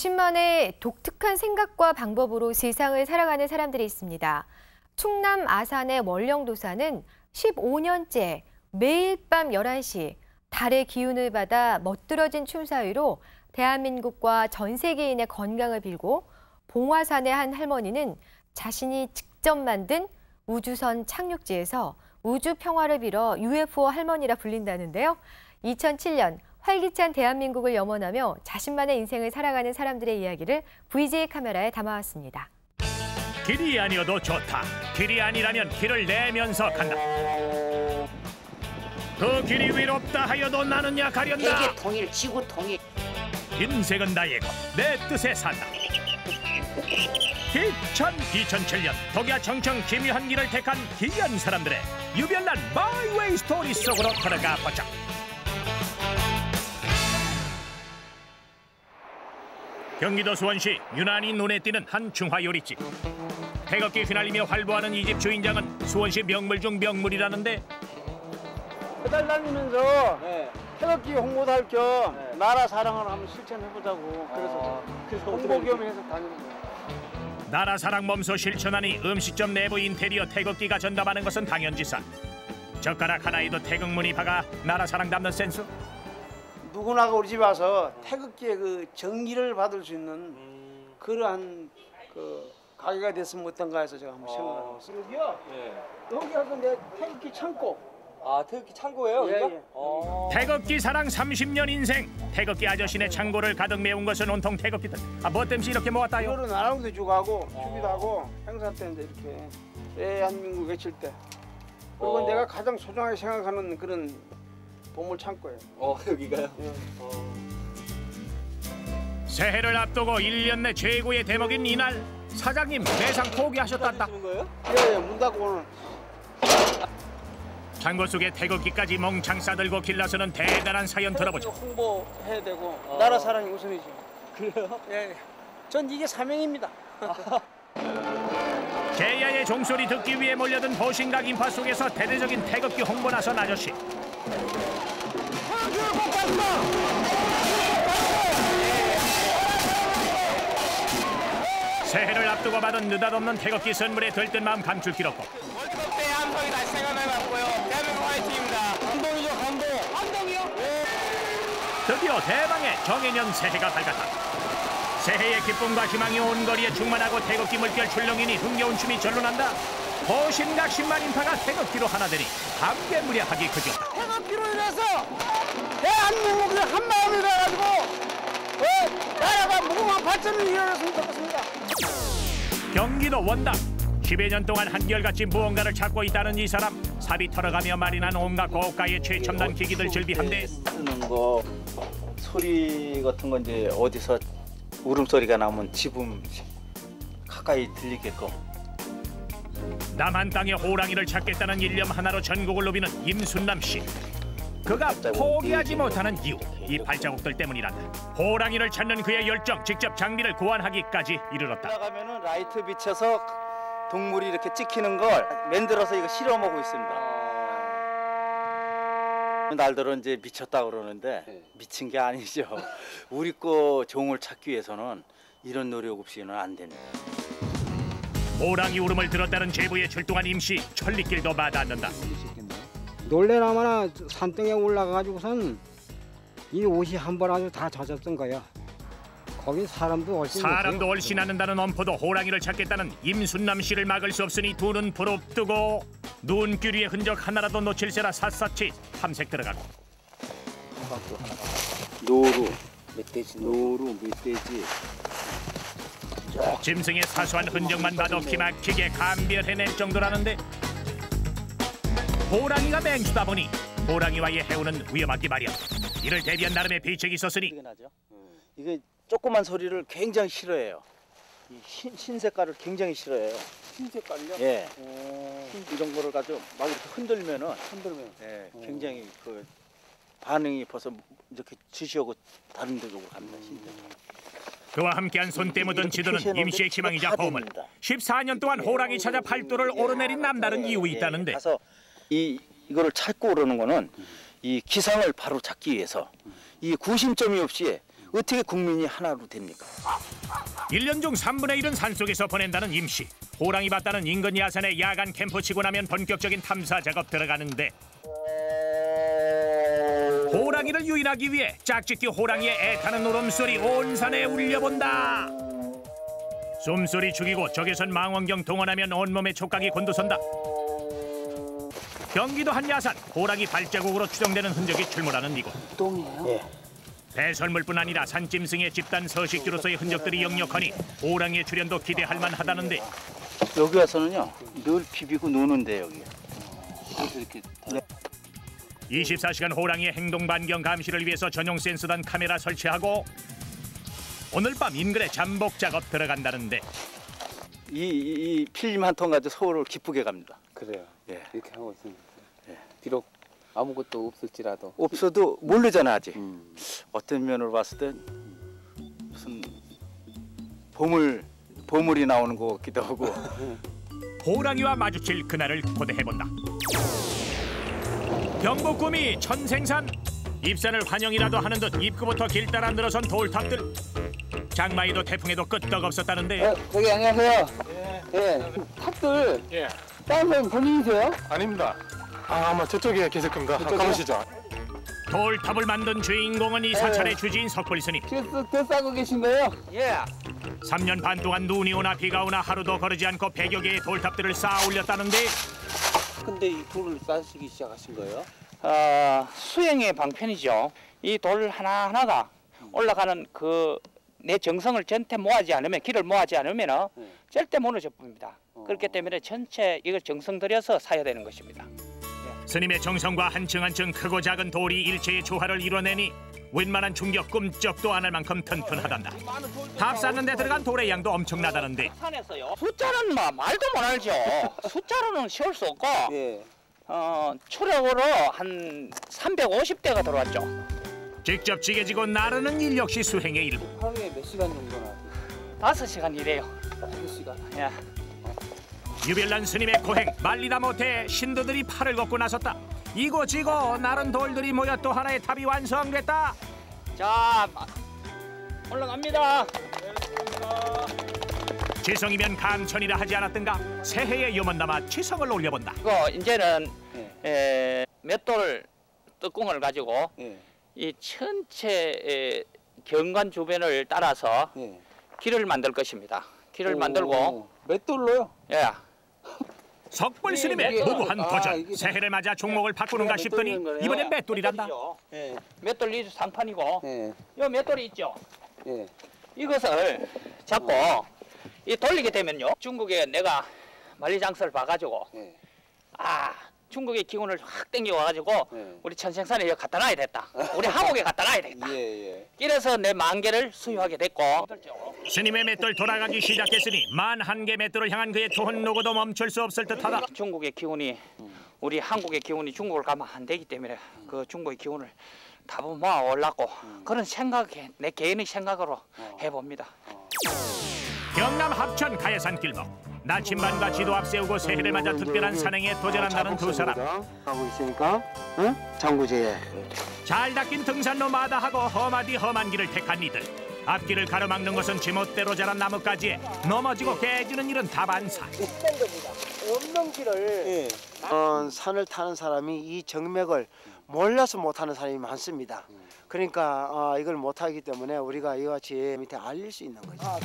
자신만의 독특한 생각과 방법으로 세상을 살아가는 사람들이 있습니다. 충남 아산의 원령도사는 15년째 매일 밤 11시 달의 기운을 받아 멋들어진 춤 사이로 대한민국과 전 세계인의 건강을 빌고 봉화산의 한 할머니는 자신이 직접 만든 우주선 착륙지에서 우주 평화를 빌어 UFO 할머니라 불린다는데요. 2007년 활기찬 대한민국을 염원하며 자신만의 인생을 살아가는 사람들의 이야기를 VJ 카메라에 담아왔습니다. 길이 아니어도 좋다. 길이 아니라면 길을 내면서 간다. 그 길이 외롭다 하여도 나는 약하련다. 세계 통일, 지구 통일. 인생은 나의 것, 내 뜻에 산다. 2007년 독야 청청 기묘한 길을 택한 기이한 사람들의 유별난 마이웨이 스토리 속으로 들어가 보자. 경기도 수원시 유난히 눈에 띄는 한 중화 요리집. 태극기 휘날리며 활보하는 이 집 주인장은 수원시 명물 중 명물이라는데 배달 다니면서 태극기 홍보도 할 겸 나라 사랑을 한번 실천해보자고 그래서 홍보 겸 해서 다니는 거예요. 나라 사랑 몸소 실천하니 음식점 내부 인테리어 태극기가 전담하는 것은 당연지사. 젓가락 하나에도 태극무늬 박아 나라 사랑 담는 센스? 누구나가 우리 집에 와서 태극기의 그 정기를 받을 수 있는 그러한 그 가게가 됐으면 어떤가 해서 제가 한번 생각하고 있어요. 여기요? 여기가 내 태극기 창고. 아, 태극기 창고예요? 예. 태극기 사랑 30년 인생. 태극기 아저씨네 창고를 가득 메운 것은 온통 태극기들. 뭐 때문에 이렇게 모았다요? 이거를 나라도 주고 하고 주기도 하고 행사 때인데 이렇게 대한민국 외칠 때. 그리고 내가 가장 소중하게 생각하는 그런 보물 창고예요. 여기가요? 새해를 앞두고 1년 내 최고의 대목인 이날 사장님 매상 포기하셨단다. 예, 문 닫고 오늘. 창고 속에 태극기까지 멍창 싸들고 길나서는 대단한 사연 들어보자. 홍보해야 되고 나라 사랑이 우선이죠. 그래요? 예. 전 이게 사명입니다. 제야의 종소리 듣기 위해 몰려든 보신각 인파 속에서 대대적인 태극기 홍보 나선 아저씨. 새해를 앞두고 받은 느닷없는 태극기 선물에 들뜬 마음 감출 길 없고 월드컵 때 함성이 다시 생각나고요. 대한민국 화이팅입니다. 감동이죠, 감동. 감동이요? 드디어 대망의 정해년 새해가 밝았다. 새해의 기쁨과 희망이 온 거리에 충만하고 태극기 물결 출렁이니 흥겨운 춤이 절로 난다. 보신각 10만 인파가 태극기로 하나 되니 감개무량하기 그지없다. 태극기로 인해서 대한민국이 한 마음이 돼가지고 나라가 무궁한 발전을 이뤄냈으면 좋겠습니다. 경기도 원당 10여 년 동안 한결같이 무언가를 찾고 있다는 이 사람. 삽이 털어가며 말이 난 온갖 고가의 최첨단 기기들 즐비한데 쓰는 거 소리 같은 건 이제 어디서 울음소리가 나면 지붕 가까이 들리게끔. 남한 땅의 호랑이를 찾겠다는 일념 하나로 전국을 누비는 임순남 씨. 그가 포기하지 못하는 이유, 이 발자국들 때문이란다. 호랑이를 찾는 그의 열정, 직접 장비를 고안하기까지 이르렀다. 올라가면은 라이트 비춰서 동물이 이렇게 찍히는 걸 만들어서 이거 실어 먹고 있습니다. 날들어 이제 미쳤다 그러는데 미친 게 아니죠. 우리 거 종을 찾기 위해서는 이런 노력 없이는 안 됩니다. 호랑이 울음을 들었다는 제보에 출동한 임씨, 천리길도 마다않는다. 놀래나마나 산등에 올라가가지고선 이 옷이 한 번 아주 다 젖었던 거야. 거기 사람도 얼씬 않는다는 엄포도 호랑이를 찾겠다는 임순남 씨를 막을 수 없으니 두 눈 부릅뜨고 눈귀리의 흔적 하나라도 놓칠세라 샅샅이 탐색 들어가고. 노루, 멧돼지. 짐승의 사소한 흔적만 봐도 기막히게 감별해낼 정도라는데 호랑이가 맹수다 보니 호랑이와의 해우는 위험하기 마련. 이를 대비한 나름의 비책이 있었으니 이게 조그만 소리를 굉장히 싫어해요. 흰 색깔을 굉장히 싫어해요. 흰 색깔이요? 예. 이런 거를 가지고 막 이렇게 흔들면 예, 굉장히 그 반응이 벌써 이렇게 지시하고 다른 데로 갑니다. 그와 함께한 손때 묻은 지도는 임시의 희망이자 보물. 14년 동안 호랑이 찾아 팔도를 오르내린 남다른 이유 있다는데. 가서 이거를 찾고 오르는 거는 이 기상을 바로 잡기 위해서 이 구심점이 없이 어떻게 국민이 하나로 됩니까? 1년 중 3분의 1은 산속에서 보낸다는 임씨. 호랑이 봤다는 인근 야산에 야간 캠프 치고 나면 본격적인 탐사 작업 들어가는데 호랑이를 유인하기 위해 짝짓기 호랑이의 애타는 울음소리 온 산에 울려본다. 숨소리 죽이고 적외선 망원경 동원하면 온몸에 촉각이 곤두선다. 경기도 한 야산, 호랑이 발자국으로 추정되는 흔적이 출몰하는 이곳. 똥이에요? 배설물뿐 아니라 산짐승의 집단 서식지로서의 흔적들이 역력하니 호랑이의 출현도 기대할 만하다는데 여기 와서는요 늘 비비고 노는데 여기. 이렇게. 24시간 호랑이의 행동 반경 감시를 위해서 전용 센서단 카메라 설치하고 오늘 밤 인근에 잠복 작업 들어간다는데 이 필름 한 통 가지고 서울을 기쁘게 갑니다. 그래요. 예. 이렇게 하고 있습니다. 비록 아무것도 없을지라도 없어도 모르잖아 아직. 어떤 면으로 봤을 때 무슨 보물이 나오는 것 같기도 하고. 호랑이와 마주칠 그날을 고대해본다. 경복궁이 천생산. 입산을 환영이라도 하는 듯 입구부터 길 따라 늘어선 돌탑들. 장마에도 태풍에도 끄떡없었다는데. 저기 안녕하세요. 예. 탑들. 예. 다른 분 본인이세요? 아닙니다. 아마 저쪽에 계실 겁니다. 가보시죠. 돌탑을 만든 주인공은 이 사찰의 주지인 석불 스님. 더 싸고 계신 거예요? 예. 3년 반 동안 눈이 오나 비가 오나 하루도 거르지 않고 100여 개의 돌탑들을 쌓아 올렸다는데. 근데 이 돌을 쌓으시기 시작하신 거예요? 수행의 방편이죠. 이 돌 하나하나가 올라가는 내 정성을 전체 모아지 않으면, 길을 모아지 않으면 절대 무너져 봅니다. 그렇기 때문에 전체 이걸 정성 들여서 사야 되는 것입니다. 스님의 정성과 한층 한층 크고 작은 돌이 일체의 조화를 이뤄내니 웬만한 충격 꿈쩍도 안 할 만큼 튼튼하단다. 탑 쌓는 데 들어간 돌의 양도 엄청나다는데. 산에서요. 숫자는 말도 못 알죠. 숫자로는 세울 수 없고 추력으로 한 350대가 들어왔죠. 직접 지게지고 나르는 일 역시 수행의 일부. 하루에 몇 시간 정도나? 5시간 일해요. 5시간? 예. 유별난 스님의 고행 말리다 못해 신도들이 팔을 걷고 나섰다. 이고지고 나른 돌들이 모여 또 하나의 탑이 완성됐다. 자, 올라갑니다. 지성이면 감천이라 하지 않았던가. 새해의 염원 담아 지성을 올려본다. 이거 이제는 맷돌 뚜껑을 가지고 이 전체 경관 주변을 따라서 길을 만들 것입니다. 길을 만들고 맷돌로요? 예. 석불 스님의 무고한 도전. 새해를 맞아 종목을 바꾸는가 싶더니 이번엔 맷돌이란다. 맷돌이 상판이고 요 맷돌이 있죠. 이것을 잡고 이 돌리게 되면요. 중국에 내가 만리장성을 봐가지고 중국의 기운을 확 땡겨와가지고 우리 천생산에 갖다 놔야 됐다. 우리 한국에 갖다 놔야 되겠다. 이래서 내 10,000개를 수유하게 됐고. 스님의 맷돌 돌아가기 시작했으니 11,000개 맷돌을 향한 그의 투혼 노고도 멈출 수 없을 듯하다. 중국의 기운이 우리 한국의 기운이 중국을 가면 안 되기 때문에 그 중국의 기운을 다 모아 올랐고 그런 생각에 내 개인의 생각으로 해봅니다. 경남 합천 가야산 길목. 나침반과 지도 앞세우고 새해를 맞아 특별한 산행에 도전한다는 두 사람. 가고 있으니까, 응? 장구제에. 잘 닦인 등산로 마다하고 험하디 험한 길을 택한 이들. 앞길을 가로막는 것은 지멋대로 자란 나뭇가지에 넘어지고 깨지는 일은 다반사. 없는 길을 산을 타는 사람이 이 정맥을 몰라서 못하는 사람이 많습니다. 그러니까 이걸 못하기 때문에 우리가 이와 같이 밑에 알릴 수 있는 거죠.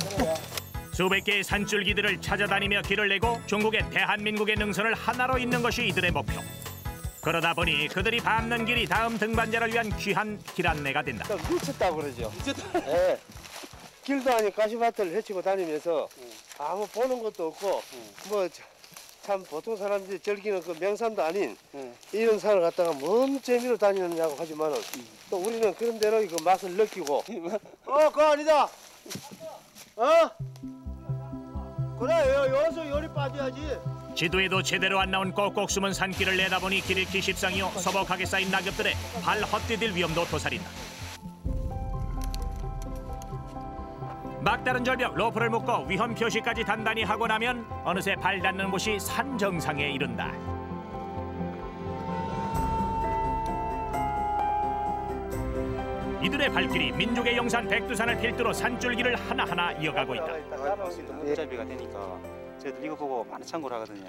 수백 개의 산줄기들을 찾아다니며 길을 내고 중국의 대한민국의 능선을 하나로 잇는 것이 이들의 목표. 그러다 보니 그들이 밟는 길이 다음 등반자를 위한 귀한 길 안내가 된다. 미쳤다고 그러죠. 예. 길도 아닌 가시밭을 헤치고 다니면서 아무 보는 것도 없고 뭐 참 보통 사람들이 즐기는 그 명산도 아닌 이런 산을 갖다가 뭔 재미로 다니느냐고 하지만은 또 우리는 그런 대로 그 맛을 느끼고 그거 아니다. 그래 여기서 열이 빠져야지. 지도에도 제대로 안 나온 꼭꼭 숨은 산길을 내다보니 길 잃기 십상이요 서벅하게 쌓인 낙엽들에 발 헛디딜 위험도 도사린다. 막다른 절벽 로프를 묶고 위험 표시까지 단단히 하고 나면 어느새 발 닿는 곳이 산 정상에 이른다. 이들의 발길이 민족의 영산 백두산을 필두로 산줄기를 하나하나 이어가고 있다. 무자비가 되니까 저희들 이거 보고 많이 참고를 하거든요.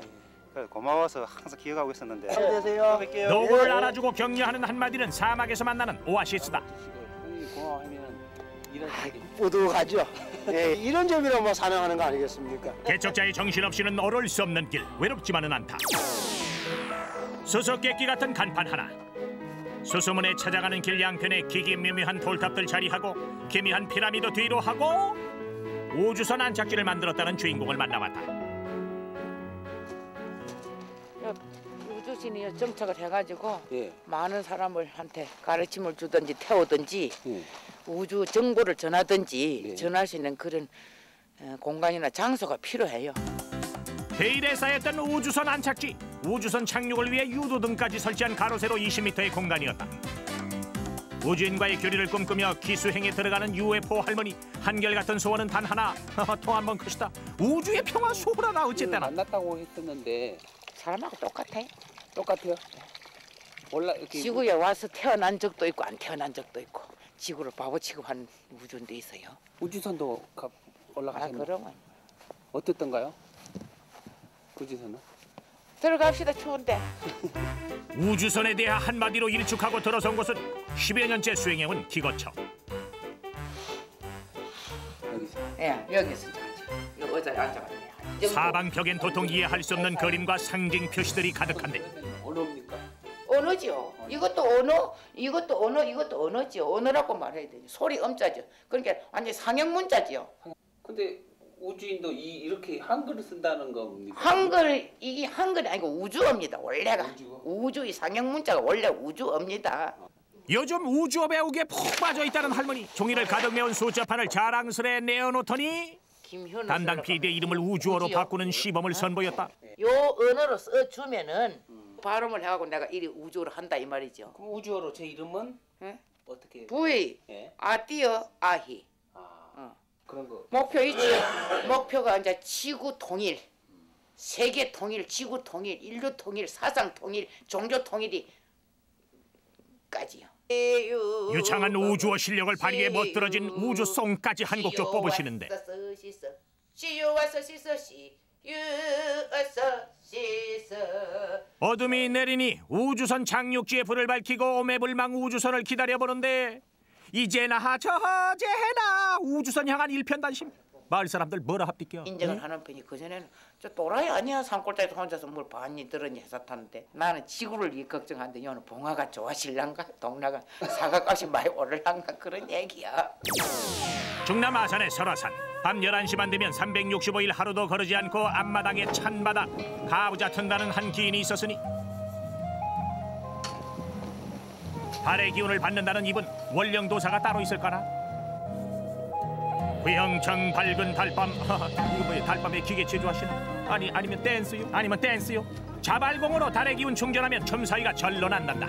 고마워서 항상 기억하고 있었는데. 안녕하세요. 노고를 알아주고 격려하는 한마디는 사막에서 만나는 오아시스다. 뿌듯하죠. 예, 이런 점이라 뭐 사랑하는 거 아니겠습니까? 개척자의 정신없이는 어려울 수 없는 길, 외롭지만은 않다. 수수께끼 같은 간판 하나. 수소문에 찾아가는 길 양편에 기기묘묘한 돌탑들 자리하고 기미한 피라미드 뒤로 하고 우주선 안착지를 만들었다는 주인공을 만나봤다. 우주선이 정착을 해가지고 많은 사람들한테 가르침을 주든지 태우든지 우주 정보를 전하든지 전할 수 있는 그런 공간이나 장소가 필요해요. 베일에 쌓였던 우주선 안착지, 우주선 착륙을 위해 유도등까지 설치한 가로 세로 20m의 공간이었다. 우주인과의 교류를 꿈꾸며 기수행에 들어가는 UFO 할머니, 한결같은 소원은 단 하나. 통 한 번 크시다. 우주의 평화 소홀하나 어쨌든 만났다고 했었는데 사람하고 똑같아. 똑같아요. 몰라 이렇게 지구에 와서 태어난 적도 있고 안 태어난 적도 있고 지구를 바보 취급한 우주인도 있어요. 우주선도 올라가셨나요? 아, 그러면 어땠던가요? 우주선은? 들어갑시다. 추운데. 우주선에 대해 한마디로 일축하고 들어선 곳은 10여 년째 수행해온 기거처. 예, 여기서 자지. 이 의자에 앉아가지고. 사방벽엔 도통 이해할 수 없는 그림과 상징 표시들이 가득한데. 언어입니까? 언어죠. 이것도 언어, 이것도 언어, 이것도 언어죠. 언어라고 말해야 되죠. 소리 음자죠. 그러니까 완전 상형 문자죠. 근데 우주인도 이렇게 한글을 쓴다는 겁니까? 한글, 이게 한글이 아니고 우주어입니다. 원래가. 우주, 이 상형 문자가 원래 우주어입니다. 요즘 우주어 배우기에 푹 빠져있다는 할머니. 종이를 가득 메운 숫자판을 자랑스레 내어놓더니 담당 PD의 이름을 우주어로 바꾸는 시범을 선보였다. 요 언어로 써주면은 발음을 해가고 내가 이리 우주어로 한다 이 말이죠. 그럼 우주어로 제 이름은 어떻게? V, 아띠어, 아히. 그런 거. 목표 있지. 목표가 이제 지구 통일, 세계 통일, 지구 통일, 인류 통일, 사상 통일, 종교 통일이 까지요. 유창한 우주어 실력을 발휘해 멋들어진 우주송까지 한 곡 쭉 뽑으시는데. 어둠이 내리니 우주선 착륙지에 불을 밝히고 오매불망 우주선을 기다려보는데 이제나 저제나 우주선 향한 일편단심. 마을 사람들 뭐라 합니까? 인정을 하는 편이 그전에는 저 또라이 아니야. 산골짜기에서 혼자서 뭘 반이 들었니 해서 타는데 나는 지구를 이 걱정하는데 여는 봉화가 좋아질란가 동나가 사과값이 많이 오를란가 그런 얘기야. 중남 아산의 설화산. 밤 11시만 되면 365일 하루도 거르지 않고 앞마당에 찬바다 가부좌 튼다는 한 기인이 있었으니 달의 기운을 받는다는 이분 원령도사가 따로 있을까나? 부영청 밝은 달밤. 이거 뭐야, 달밤에 기계 제조하시나? 아니면 댄스요? 아니면 댄스요? 자발공으로 달의 기운 충전하면 춤사위가 절로 난단다.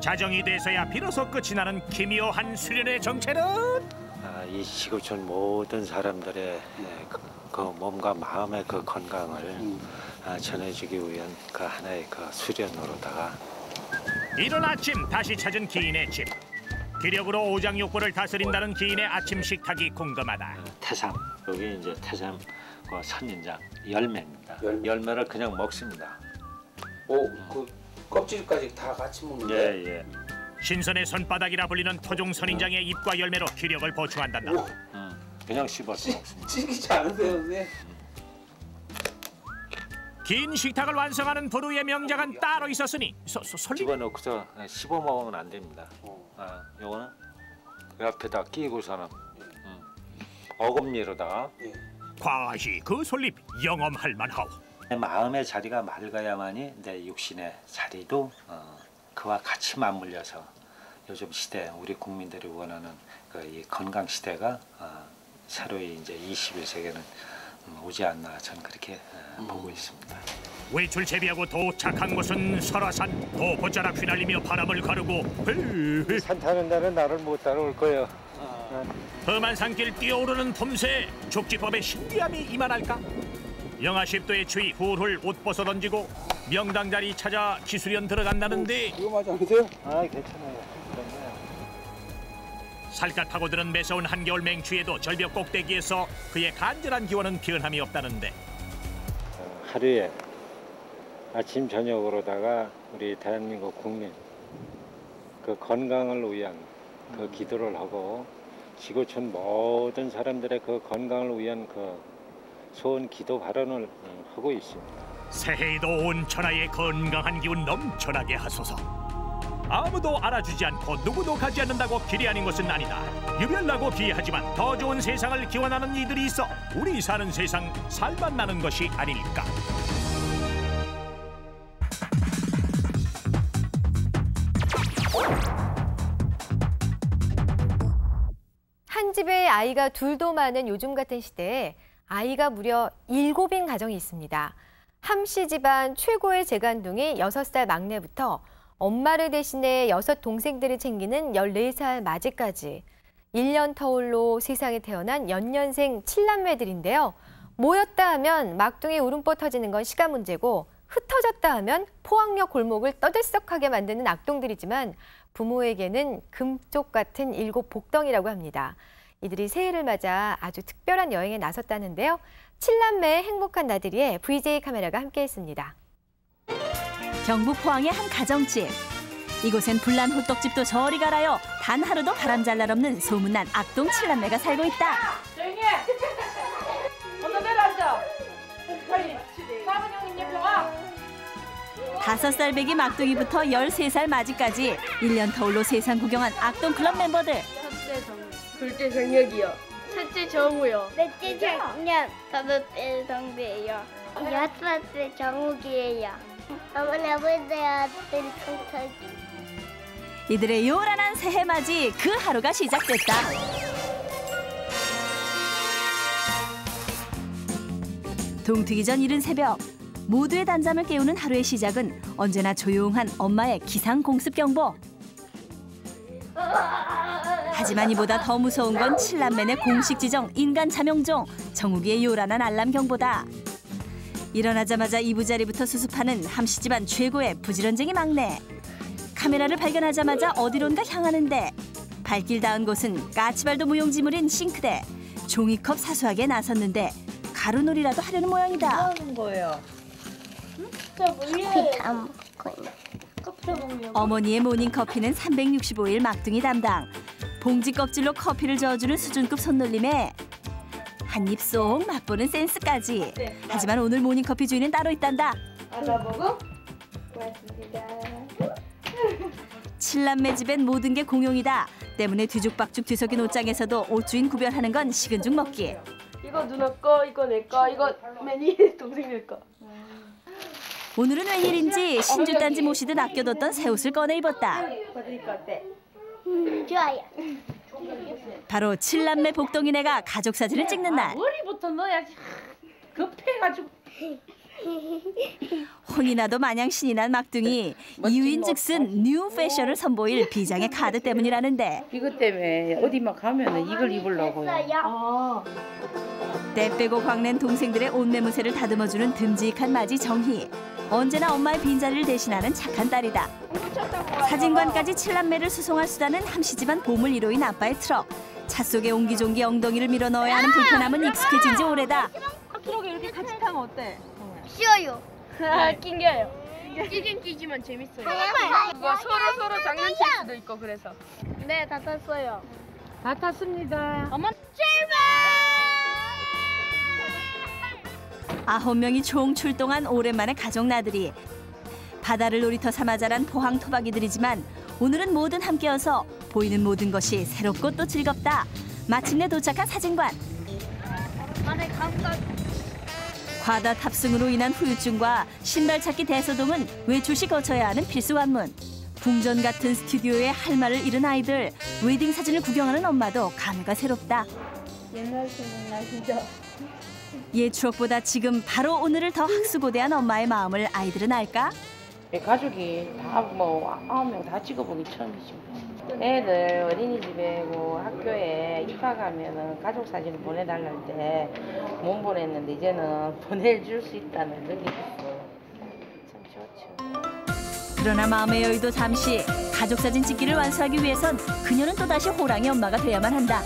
자정이 돼서야 비로소 끝이 나는 기묘한 수련의 정체는 이 시골촌 모든 사람들의 그 몸과 마음의 그 건강을 전해주기 위한 그 하나의 그 수련으로다가 이른 아침 다시 찾은 기인의 집. 기력으로 오장육부를 다스린다는 기인의 아침 식탁이 궁금하다. 태삼, 여기 이제 태삼과 선인장 열매입니다. 열매를 그냥 먹습니다. 오, 그 껍질까지 다 같이 먹는 거예요? 예. 신선의 손바닥이라 불리는 토종 선인장의 잎과 열매로 기력을 보충한단다. 그냥 씹어서 먹습니다. 찌기지 않으세요, 선생님? 긴 식탁을 완성하는 부르의 명작은 따로 있었으니 집어넣고서 씹어 먹으면 안 됩니다. 요거는 옆에다 끼고서는 어금니로다가 과히 그 솔잎 영험할 만하오. 마음의 자리가 맑아야만이 내 육신의 자리도 그와 같이 맞물려서 요즘 시대 우리 국민들이 원하는 그 이 건강 시대가 새로이 이제 21세기에는 오지 않나 저는 그렇게 보고 있습니다. 외출 재배하고 도착한 곳은 설화산. 도보자락 휘날리며 바람을 가르고 산 타는 날은 나를 못 따라올 거예요. 험한 산길 뛰어오르는 봄새. 축지법의 신비함이 이만할까? 영하 10도의 추위 훌훌 옷 벗어 던지고 명당 자리 찾아 기수련 들어간다는데 위험하지 않으세요? 아 괜찮아요. 살갗 파고드는 매서운 한겨울 맹추에도 절벽 꼭대기에서 그의 간절한 기원은 변함이 없다는데 하루에 아침 저녁으로다가 우리 대한민국 국민 그 건강을 위한 그 기도를 하고 지구촌 모든 사람들의 그 건강을 위한 그 소원 기도 발언을 하고 있습니다. 새해에도 온 천하의 건강한 기운 넘쳐나게 하소서. 아무도 알아주지 않고 누구도 가지 않는다고 길이 아닌 것은 아니다. 유별나고 비하지만 더 좋은 세상을 기원하는 이들이 있어 우리 사는 세상 살만 나는 것이 아닐까. 한 집에 아이가 둘도 많은 요즘 같은 시대에 아이가 무려 7인 가정이 있습니다. 함씨 집안 최고의 재간둥이 6살 막내부터 엄마를 대신해 6 동생들을 챙기는 14살 맞이까지 1년 터울로 세상에 태어난 연년생 7남매들인데요. 모였다 하면 막둥이 울음보 터지는 건 시간 문제고 흩어졌다 하면 포항역 골목을 떠들썩하게 만드는 악동들이지만 부모에게는 금쪽 같은 7 복덩이라고 합니다. 이들이 새해를 맞아 아주 특별한 여행에 나섰다는데요. 7남매의 행복한 나들이에 VJ 카메라가 함께했습니다. 경북 포항의 한 가정집. 이곳엔 불난 호떡집도 저리 가라요. 단 하루도 바람 잘 날 없는 소문난 악동 7남매가 살고 있다. 조용히 해! 어서 내려앉아! 빨리! 사분 형님 옆에 와! 5살 배기 막둥이부터 13살 맞이까지 1년 터울로 세상 구경한 악동 클럽 멤버들. 첫째 정우, 둘째 정혁이요. 셋째 정우요. 넷째 정년, 5째 정배예요. 6째 정욱이에요. 어머니 아버지한테 청소기. 이들의 요란한 새해 맞이 그 하루가 시작됐다. 동트기 전 이른 새벽 모두의 단잠을 깨우는 하루의 시작은 언제나 조용한 엄마의 기상 공습 경보. 하지만 이보다 더 무서운 건 7남매의 공식 지정 인간 차명종 정욱이의 요란한 알람 경보다. 일어나자마자 이부자리부터 수습하는 함씨 집안 최고의 부지런쟁이 막내. 카메라를 발견하자마자 어디론가 향하는데 발길 닿은 곳은 까치발도 무용지물인 싱크대. 종이컵 사수하게 나섰는데 가루놀이라도 하려는 모양이다. 뭐 하는 거예요? 커피 다 먹고 있네. 어머니의 모닝커피는 365일 막둥이 담당. 봉지 껍질로 커피를 저어주는 수준급 손놀림에 한 입 쏙 맛보는 센스까지. 하지만 오늘 모닝커피 주인은 따로 있단다. 알아보고? 고맙습니다. 7남매 집엔 모든 게 공용이다. 때문에 뒤죽박죽 뒤섞인 옷장에서도 옷주인 구별하는 건 식은 죽 먹기. 이거 누나 거, 이거 내 거, 이거 매니 동생들 거. 오늘은 웬일인지 신주단지 모시듯 아껴뒀던 새 옷을 꺼내 입었다. 받으니까 어때? 좋아요. 바로 7남매 복덩이네가 가족 사진을 찍는 날. 머리부터 넣어야지. 급해가지고. 혼이 나도 마냥 신이 난 막둥이. 이유인즉슨 뉴 패션을 선보일 비장의 카드 때문이라는데. 이것 때문에 어디만 가면은 이걸 입으려고요. 때 빼고 광낸 동생들의 옷 매무새를 다듬어주는 듬직한 맞이 정희. 언제나 엄마의 빈자리를 대신하는 착한 딸이다. 사진관까지 7남매를 수송할 수단은 함씨 집안 보물 1호인 아빠의 트럭. 차 속에 옹기종기 엉덩이를 밀어 넣어야 하는 불편함은 익숙해진 지 오래다. 트럭에 이렇게 같이 타면 어때? 쉬어요. 낑겨요. 끼긴 끼지만 재밌어요. 그거 서로 장난칠 수도 있고 그래서. 네, 다 탔어요. 다 탔습니다. 어머, 9명이 총 출동한 오랜만의 가족 나들이. 바다를 놀이터 삼아 자란 포항 토박이들이지만 오늘은 모든 함께여서 보이는 모든 것이 새롭고 또 즐겁다. 마침내 도착한 사진관. 과다 탑승으로 인한 후유증과 신발 찾기 대소동은 외출 시 거쳐야 하는 필수 관문. 궁전 같은 스튜디오에 할 말을 잃은 아이들. 웨딩 사진을 구경하는 엄마도 감회가 새롭다. 옛날 생각나시죠? 옛 추억보다 지금 바로 오늘을 더 학수고대한 엄마의 마음을 아이들은 알까? 가족이 다 뭐 9명 다 찍어보기 처음이죠. 애들 어린이집에 뭐 학교에 입학하면은 가족 사진을 보내달랄 때 못 보냈는데 이제는 보내줄 수 있다는 그게 있어요. 참 좋죠. 그러나 마음의 여유도 잠시. 가족 사진 찍기를 완수하기 위해선 그녀는 또다시 호랑이 엄마가 돼야만 한다.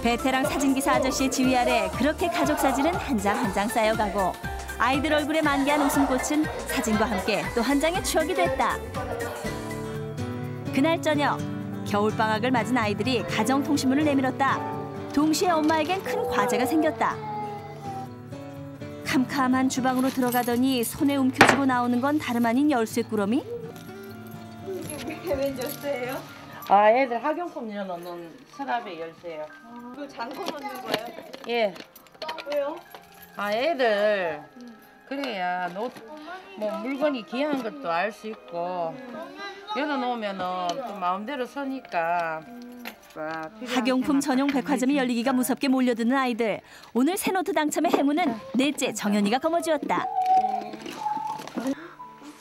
베테랑 사진기사 아저씨의 지휘 아래 그렇게 가족 사진은 한 장 한 장 쌓여가고 아이들 얼굴에 만개한 웃음꽃은 사진과 함께 또 한 장의 추억이 됐다. 그날 저녁 겨울방학을 맞은 아이들이 가정통신문을 내밀었다. 동시에 엄마에겐 큰 과제가 생겼다. 캄캄한 주방으로 들어가더니 손에 움켜쥐고 나오는 건 다름 아닌 열쇠 꾸러미? 이게 웬 열쇠예요? 아, 애들 학용품 열어놓는 서랍의 열쇠예요. 이거 잠궈 놓는 거예요? 예. 왜요? 아, 애들 그래야 뭐 물건이 귀한 것도 알 수 있고 열어놓으면은 또 마음대로 서니까. 학용품 전용 백화점이 열리기가 무섭게 몰려드는 아이들. 오늘 새 노트 당첨의 행운은 넷째 정연이가 거머쥐었다.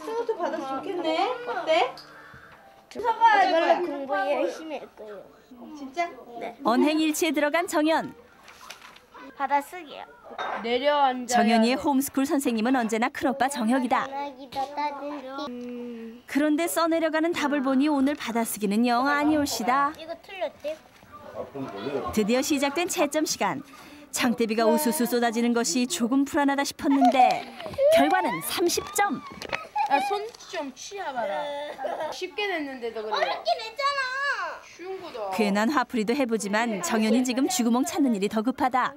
새 노트 받아서 좋겠네. 어때? 서가 원래 공부 열심히 했어요. 진짜? 네. 언행일치에 들어간 정연. 받아쓰기요. 내려앉아. 정연이의 홈스쿨 선생님은 언제나 큰오빠 정혁이다. 그런데 써내려가는 답을 보니 오늘 받아쓰기는 영 아니올시다. 이거 틀렸대. 드디어 시작된 채점 시간. 장대비가 우수수 쏟아지는 것이 조금 불안하다 싶었는데 결과는 30점. 손 좀 취해봐라. 쉽게 냈는데도 그래. 어렵게 냈잖아. 쉬운 거다. 괜한 화풀이도 해보지만 정연이 지금 쥐구멍 찾는 일이 더 급하다.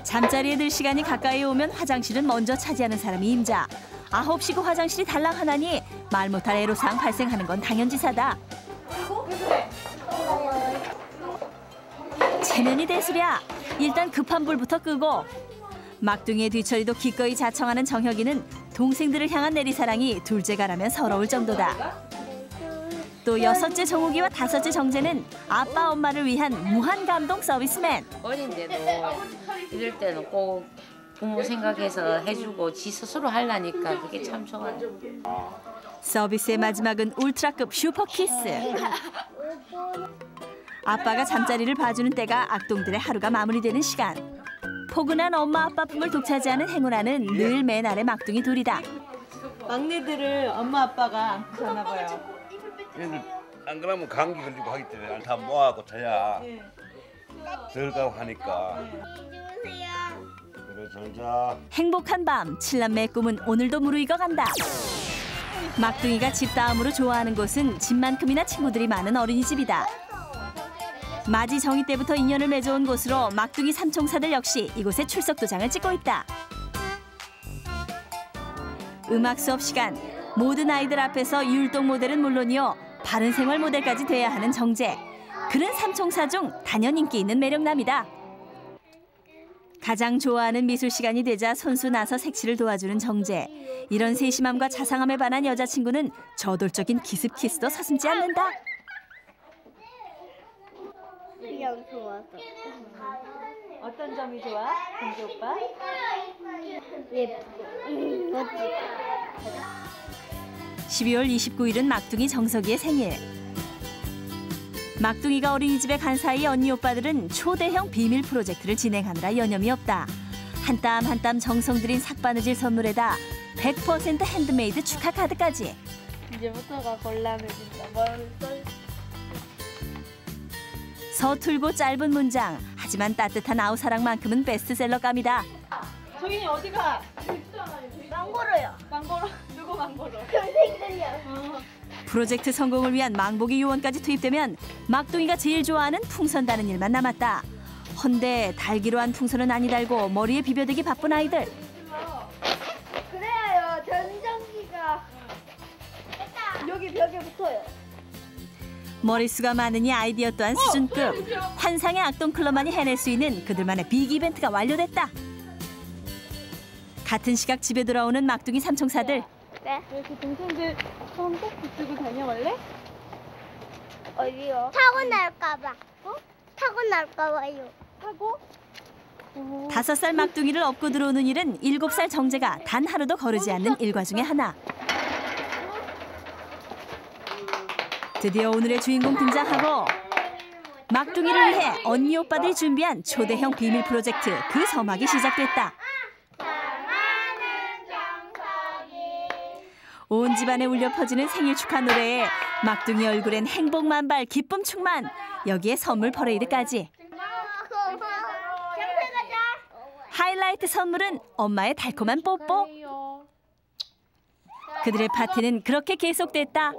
잠자리에 들 시간이 가까이 오면 화장실은 먼저 차지하는 사람이 임자. 9시고 화장실이 달랑 하나니 말 못할 애로사항 발생하는 건 당연지사다. 체면이 대수랴. 일단 급한 불부터 끄고. 막둥이의 뒤처리도 기꺼이 자청하는 정혁이는 동생들을 향한 내리사랑이 둘째가라면 서러울 정도다. 또 여섯째 정욱이와 다섯째 정재는 아빠 엄마를 위한 무한 감동 서비스맨. 어린데도 이럴 때는 꼭 부모 생각해서 해주고 지 스스로 하려니까 그게 참 좋아요. 서비스의 마지막은 울트라급 슈퍼키스. 아빠가 잠자리를 봐주는 때가 악동들의 하루가 마무리되는 시간. 포근한 엄마 아빠 품을 독차지하는 행운아는 늘 맨 아래 막둥이 둘이다. 막내들을 엄마 아빠가 안고 사나 봐요. 얘들 안 그러면 감기 걸리고 하기 때문에 다 모아갖고 자야 덜 가고 하니까. 그래 잘 자. 행복한 밤, 칠남매의 꿈은 오늘도 무르익어간다. 막둥이가 집 다음으로 좋아하는 곳은 집만큼이나 친구들이 많은 어린이집이다. 맞이 정희 때부터 인연을 맺어온 곳으로 막둥이 삼총사들 역시 이곳에 출석 도장을 찍고 있다. 음악 수업 시간, 모든 아이들 앞에서 율동 모델은 물론이요 바른 생활 모델까지 돼야 하는 정재. 그는 삼총사 중 단연 인기 있는 매력남이다. 가장 좋아하는 미술 시간이 되자 손수 나서 색칠을 도와주는 정재. 이런 세심함과 자상함에 반한 여자친구는 저돌적인 기습 키스도 서슴지 않는다. 그냥 좋아서. 어떤 점이 좋아? 정재 오빠? 예쁘고 멋지고. 12월 29일은 막둥이 정석이의 생일. 막둥이가 어린이집에 간 사이 언니 오빠들은 초대형 비밀 프로젝트를 진행하느라 여념이 없다. 한 땀 한 땀 정성 들인 삭바느질 선물에다 100% 핸드메이드 축하 카드까지. 이제부터가 곤란해진다. 뭘 써? 서툴고 짧은 문장. 하지만 따뜻한 아우사랑만큼은 베스트셀러감이다. 정인이 어디 가? 망고로요. 망고로? 누구 망고로? 동생들이요. 프로젝트 성공을 위한 망보기 요원까지 투입되면 막둥이가 제일 좋아하는 풍선 다는 일만 남았다. 헌데 달기로 한 풍선은 아니 달고 머리에 비벼대기 바쁜 아이들. 그래요. 전정기가 여기 벽에 붙어요. 머릿수가 많으니 아이디어 또한 수준급. 환상의 악동클럽만이 해낼 수 있는 그들만의 빅 이벤트가 완료됐다. 같은 시각 집에 돌아오는 막둥이 삼총사들. 네. 이렇게 동생들 손 꼭 붙들고 다녀갈래? 어디요? 타고 날까봐. 어? 타고 날까봐요. 타고? 5살 막둥이를 업고 들어오는 일은 7살 정재가 단 하루도 거르지 않는 일과 중에 하나. 드디어 오늘의 주인공 등장하고 막둥이를 위해 언니 오빠들이 준비한 초대형 비밀 프로젝트 그 서막이 시작됐다. 온 집안에 울려 퍼지는 생일 축하 노래에 막둥이 얼굴엔 행복 만발, 기쁨 충만. 여기에 선물 퍼레이드까지. 하이라이트 선물은 엄마의 달콤한 뽀뽀. 그들의 파티는 그렇게 계속됐다.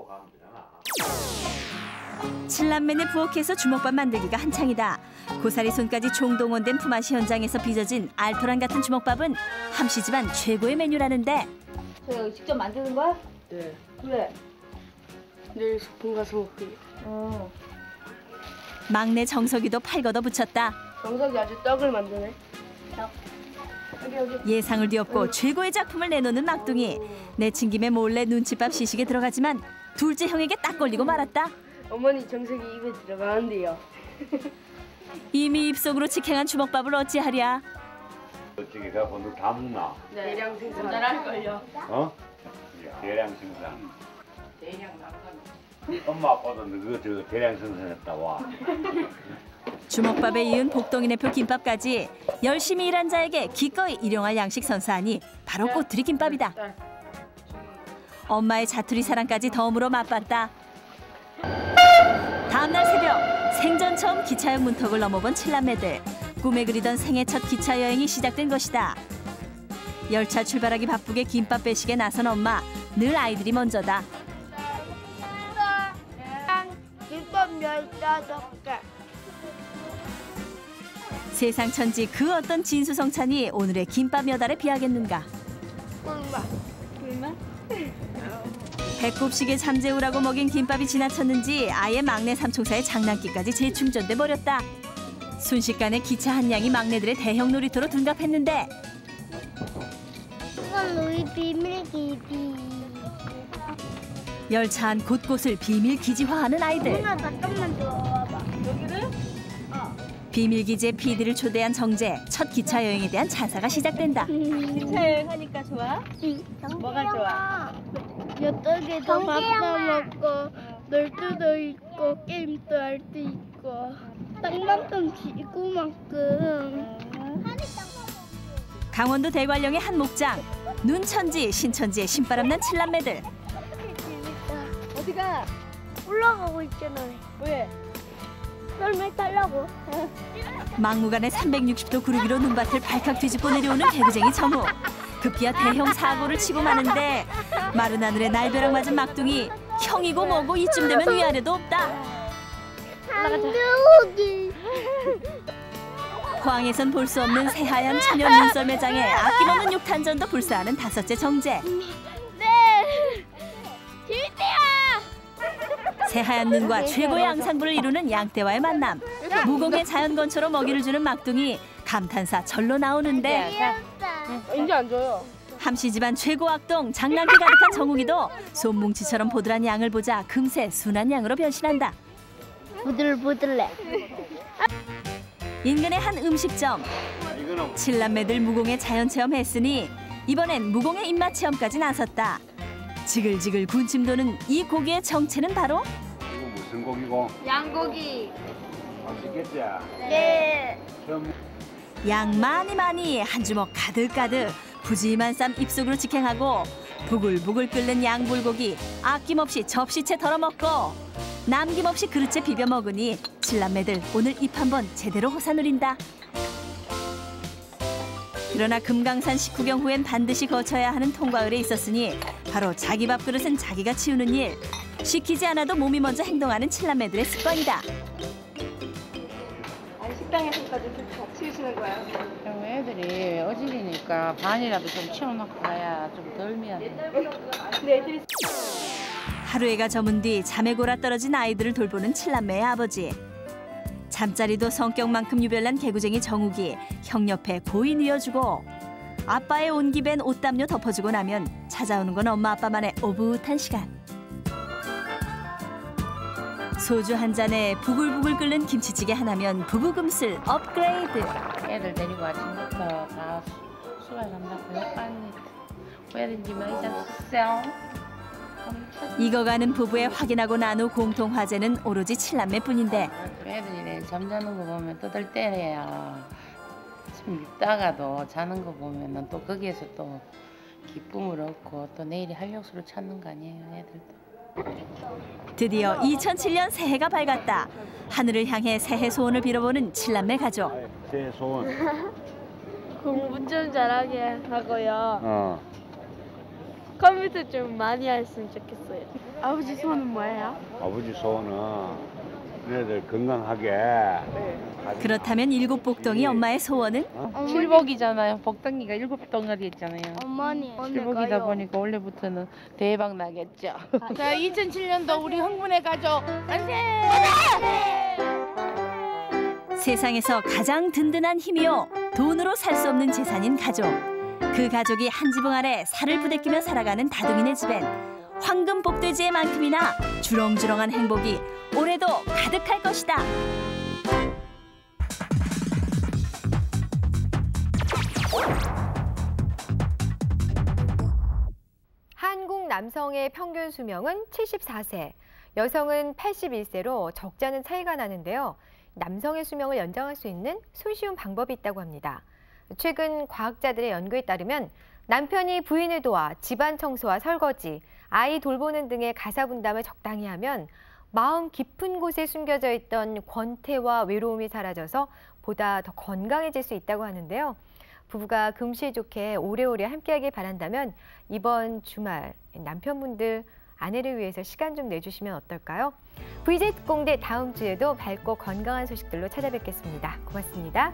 칠남매네 부엌에서 주먹밥 만들기가 한창이다. 고사리 손까지 총동원된 품앗이 현장에서 빚어진 알토란 같은 주먹밥은 함씨 집안 최고의 메뉴라는데. 저 직접 만드는 거야? 네. 그래. 내일 소풍 가서 먹기. 막내 정석이도 팔 걷어 붙였다. 정석이 아주 떡을 만드네. 여기. 예상을 뒤엎고 최고의 작품을 내놓는 막둥이. 내친 김에 몰래 눈칫밥 시식에 들어가지만 둘째 형에게 딱 걸리고 말았다. 어머니 정석이 입에 들어가는데요. 이미 입속으로 직행한 주먹밥을 어찌하랴. 어떻게 가 오늘 담나? 네. 대량 생산. 모자랄걸요. 어? 대량 생산. 대량 남산. 엄마 아빠도 그거 저 대량 생산했다 와. 주먹밥에 이은 복동이네표 김밥까지 열심히 일한 자에게 기꺼이 일용할 양식 선사하니 바로 꼬투리 김밥이다. 엄마의 자투리 사랑까지 덤으로 맛봤다. 다음날 새벽 생전 처음 기차역 문턱을 넘어본 칠남매들. 꿈에 그리던 생애 첫 기차 여행이 시작된 것이다. 열차 출발하기 바쁘게 김밥 배식에 나선 엄마. 늘 아이들이 먼저다. 김밥 15개. 세상 천지 그 어떤 진수성찬이 오늘의 김밥 몇 알에 비하겠는가. 꿀맛? 배꼽시계 잠재우라고 먹인 김밥이 지나쳤는지 아예 막내 삼총사의 장난기까지 재충전돼 버렸다. 순식간에 기차 한 양이 막내들의 대형 놀이터로 둔갑했는데. 이건 우리 비밀 기지. 열차 안 곳곳을 비밀 기지화하는 아이들. 누나 잠깐만 들어와봐. 여기를? 비밀기지의 PD를 초대한 정재. 첫 기차 여행에 대한 찬사가 시작된다. 기차 여행하니까 좋아? 뭐가 좋아? 여떡에도 밥도 먹고 놀토도 있고 게임도 할 수 있고 땅만큼 지구만큼. 강원도 대관령의 한 목장. 눈천지 신천지의 신바람난 칠남매들. 어디가? 올라가고 있잖아. 왜? 썰매 타려고. 막무가내 360도 구르기로 눈밭을 발칵 뒤집고 내려오는 개구쟁이 정우. 급기야 대형 사고를 치고 마는데 마른 하늘에 날벼락 맞은 막둥이. 형이고 뭐고 이쯤 되면 위아래도 없다. 안돼오기. 포항에선 볼 수 없는 새하얀 천연 눈썰매장에 아낌없는 육탄전도 불사하는 다섯째 정재. 네. 재밌대요. 새하얀 눈과 최고의 앙상블을 이루는 양떼와의 만남. 무공의 자연건처로 먹이를 주는 막둥이. 감탄사 절로 나오는데. 이제 안 줘요. 함씨 집안 최고 악동 장난기 가득한 정욱이도 손뭉치처럼 보드란 양을 보자 금세 순한 양으로 변신한다. 부들부들해. 인근의 한 음식점. 칠남매들 무공의 자연체험 했으니 이번엔 무공의 입맛체험까지 나섰다. 지글지글 군침 도는 이 고기의 정체는 바로? 이거 무슨 고기고? 양고기. 맛있겠지? 네. 양 많이 한 주먹 가득가득 푸짐한 쌈 입속으로 직행하고 부글부글 끓는 양불고기 아낌없이 접시채 덜어먹고 남김없이 그릇째 비벼 먹으니 칠남매들 오늘 입 한번 제대로 호사누린다. 그러나 금강산 식후경 후엔 반드시 거쳐야 하는 통과을에 있었으니 바로 자기 밥그릇은 자기가 치우는 일. 시키지 않아도 몸이 먼저 행동하는 칠남매들의 습관이다. 아니 식당에서까지 다 치우시는 거야? 그럼 애들이 어질이니까 반이라도 좀 치워놓고 가야 좀 덜 미안해. 근데 애들이 하루해가 저문 뒤 잠에 골아 떨어진 아이들을 돌보는 칠남매의 아버지. 잠자리도 성격만큼 유별난 개구쟁이 정욱이 형 옆에 고이 누워주고 아빠의 온기 밴 옷담요 덮어주고 나면 찾아오는 건 엄마 아빠만의 오붓한 시간. 소주 한 잔에 부글부글 끓는 김치찌개 하나면 부부금슬 업그레이드. 애들 데리고 아침부터 다 수발 간다고 욕하니 왜든지 먹이셨어요? 익어가는 부부의 확인하고 나누 공통 화제는 오로지 칠남매뿐인데. 애들이 잠자는 거 보면 떠들때려야 좀 있다가도 자는 거 보면은 또 거기에서 또 기쁨을 얻고 또 내일이 활력소를 찾는 거 아니에요, 애들도. 드디어 2007년 새해가 밝았다. 하늘을 향해 새해 소원을 빌어보는 7남매 가족. 새해 소원. 공부 좀 잘하게 하고요. 컴퓨터 좀 많이 했으면 좋겠어요. 아버지 소원은 뭐예요? 아버지 소원은 너희들 건강하게. 그렇다면 일곱 복덩이 엄마의 소원은? 칠복이잖아요. 복덩이가 7덩어리 있잖아요. 어머니. 칠복이다 보니까 원래부터는 대박 나겠죠. 자, 2007년도 우리 흥분의 가족 만세! 세상에서 가장 든든한 힘이요. 돈으로 살 수 없는 재산인 가족. 그 가족이 한 지붕 아래 살을 부대끼며 살아가는 다둥이네 집엔 황금 복돼지의 만큼이나 주렁주렁한 행복이 올해도 가득할 것이다. 한국 남성의 평균 수명은 74세, 여성은 81세로 적잖은 차이가 나는데요. 남성의 수명을 연장할 수 있는 손쉬운 방법이 있다고 합니다. 최근 과학자들의 연구에 따르면 남편이 부인을 도와 집안 청소와 설거지, 아이 돌보는 등의 가사 분담을 적당히 하면 마음 깊은 곳에 숨겨져 있던 권태와 외로움이 사라져서 보다 더 건강해질 수 있다고 하는데요. 부부가 금실 좋게 오래오래 함께하길 바란다면 이번 주말 남편분들 아내를 위해서 시간 좀 내주시면 어떨까요? VJ 공대 다음 주에도 밝고 건강한 소식들로 찾아뵙겠습니다. 고맙습니다.